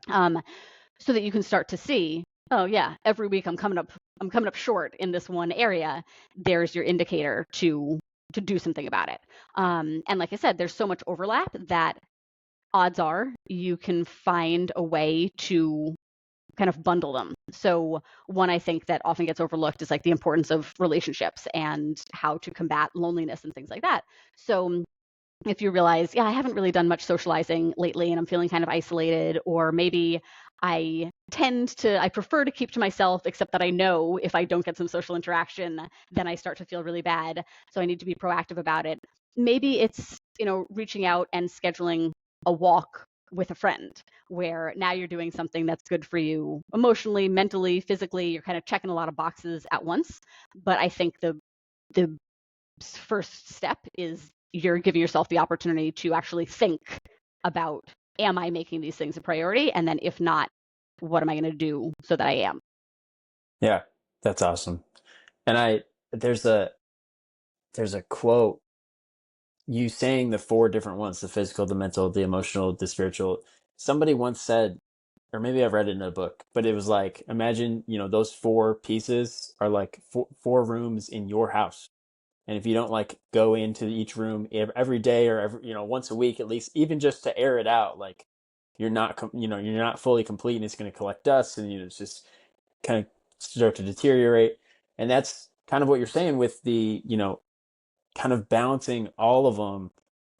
So that you can start to see, oh yeah, every week I'm coming up short in this one area. There's your indicator to do something about it. And like I said, there's so much overlap that odds are you can find a way to kind of bundle them. So one I think that often gets overlooked is like the importance of relationships and how to combat loneliness and things like that. So if you realize, yeah, I haven't really done much socializing lately and I'm feeling kind of isolated, or maybe I prefer to keep to myself, except that I know if I don't get some social interaction, then I start to feel really bad. So I need to be proactive about it. Maybe it's, reaching out and scheduling a walk with a friend where now you're doing something that's good for you emotionally, mentally, physically. You're kind of checking a lot of boxes at once. But I think the first step is you're giving yourself the opportunity to actually think about, am I making these things a priority? And then if not, what am I going to do so that I am? Yeah, that's awesome. And there's a there's a quote, you saying the four different ones, the physical, the mental, the emotional, the spiritual. Somebody once said, or maybe I've read it in a book, but it was like, imagine, those four pieces are like four rooms in your house. And if you don't like go into each room every day or once a week at least, even just to air it out, like you're not fully complete and it's going to collect dust and it's just kind of start to deteriorate. And that's kind of what you're saying with the, kind of balancing all of them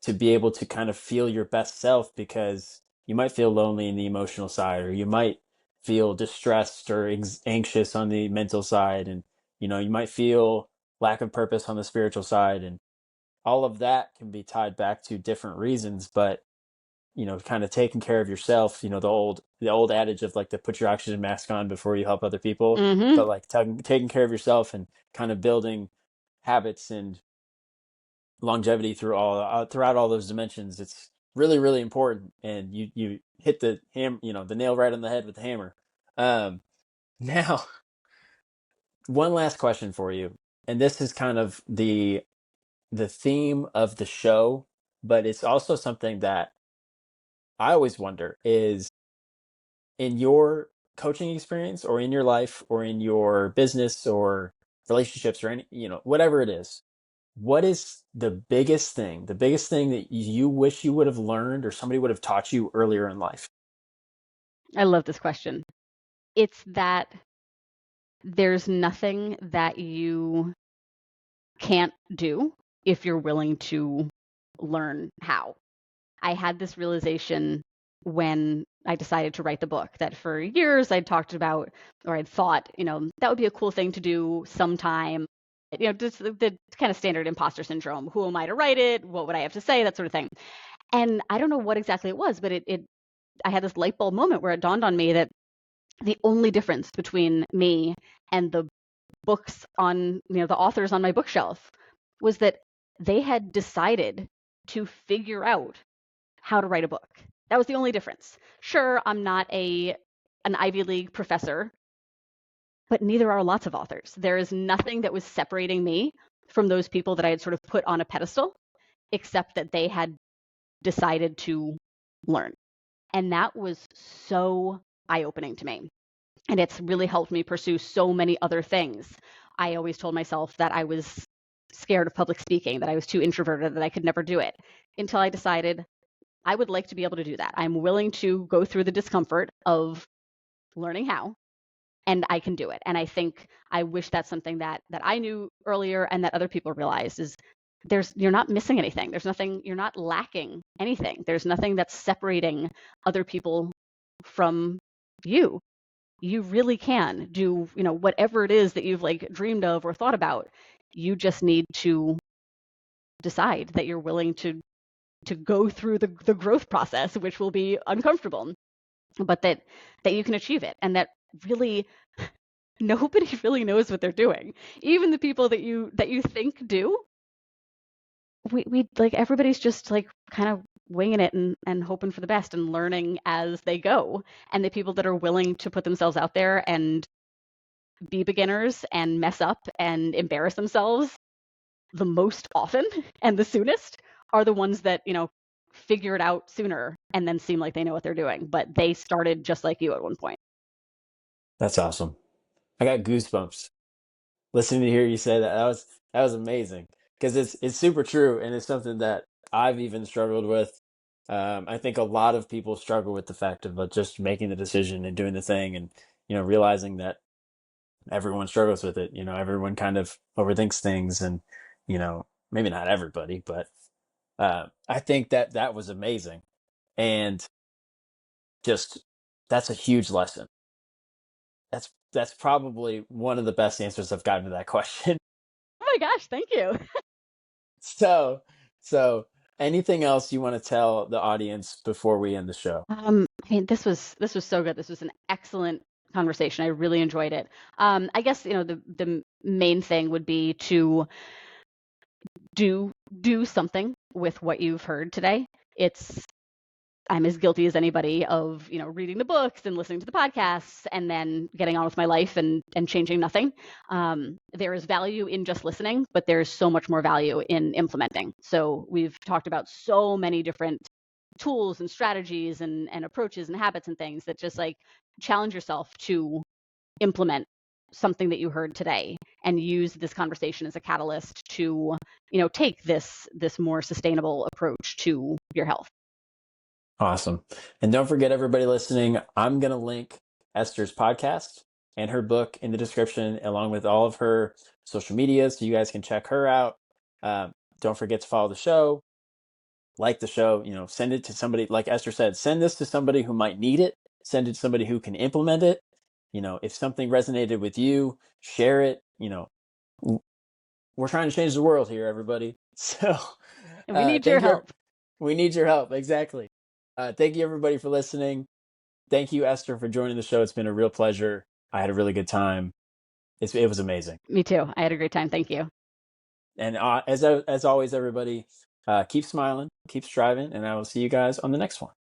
to be able to kind of feel your best self, because you might feel lonely in the emotional side, or you might feel distressed or anxious on the mental side, and you might feel lack of purpose on the spiritual side, and all of that can be tied back to different reasons. But kind of taking care of yourself, the old adage of like to put your oxygen mask on before you help other people, Mm-hmm. but like taking care of yourself and kind of building habits and longevity throughout all those dimensions. It's really, really important, and you hit the nail right on the head with the hammer. um Now, one last question for you, and this is kind of the theme of the show, but it's also something that I always wonder is, in your coaching experience or in your life or in your business or relationships or any, whatever it is, what is the biggest thing that you wish you would have learned or somebody would have taught you earlier in life? I love this question. It's that there's nothing that you can't do if you're willing to learn how. I had this realization when I decided to write the book, that for years I'd talked about, or I'd thought, that would be a cool thing to do sometime. Just the kind of standard imposter syndrome. Who am I to write it? What would I have to say? That sort of thing. And I don't know what exactly it was, but I had this light bulb moment where it dawned on me that the only difference between me and the books on, the authors on my bookshelf was that they had decided to figure out how to write a book. That was the only difference. Sure, I'm not an Ivy League professor, but neither are lots of authors. There is nothing that was separating me from those people that I had sort of put on a pedestal, except that they had decided to learn. And that was so eye-opening to me. And it's really helped me pursue so many other things. I always told myself that I was scared of public speaking, that I was too introverted, that I could never do it, until I decided I would like to be able to do that. I'm willing to go through the discomfort of learning how, and I can do it. And I think I wish that's something that I knew earlier and that other people realized is you're not missing anything. There's nothing, you're not lacking anything. There's nothing that's separating other people from you. You really can do, whatever it is that you've like dreamed of or thought about. You just need to decide that you're willing to to go through the growth process, which will be uncomfortable, but that you can achieve it, and that really nobody really knows what they're doing. Even the people that you think do, we like, everybody's just like kind of winging it and hoping for the best and learning as they go. And the people that are willing to put themselves out there and be beginners and mess up and embarrass themselves the most often and the soonest are the ones that, figure it out sooner and then seem like they know what they're doing. But they started just like you at one point. That's awesome. I got goosebumps listening to hear you say that. That was amazing, because it's super true, and it's something that I've even struggled with. I think a lot of people struggle with the fact of just making the decision and doing the thing, and realizing that everyone struggles with it. Everyone kind of overthinks things, and maybe not everybody, but I think that was amazing, and just that's a huge lesson. That's probably one of the best answers I've gotten to that question. Oh my gosh, thank you. So, so anything else you want to tell the audience before we end the show? I mean, this was so good. This was an excellent conversation. I really enjoyed it. I guess, the main thing would be to do something with what you've heard today. I'm as guilty as anybody of, reading the books and listening to the podcasts and then getting on with my life and changing nothing. There is value in just listening, but there's so much more value in implementing. So we've talked about so many different tools and strategies and approaches and habits and things that just like challenge yourself to implement something that you heard today and use this conversation as a catalyst to, take this more sustainable approach to your health. Awesome. And don't forget, everybody listening, I'm going to link Esther's podcast and her book in the description, along with all of her social media, so you guys can check her out. Don't forget to follow the show, like the show, send it to somebody. Like Esther said, send this to somebody who might need it. Send it to somebody who can implement it. If something resonated with you, share it. We're trying to change the world here, everybody. So And we need your thank you. help. We need your help. Exactly. Thank you, everybody, for listening. Thank you, Esther, for joining the show. It's been a real pleasure. I had a really good time. It was amazing. Me too. I had a great time. Thank you. And as always, everybody, keep smiling, keep striving, and I will see you guys on the next one.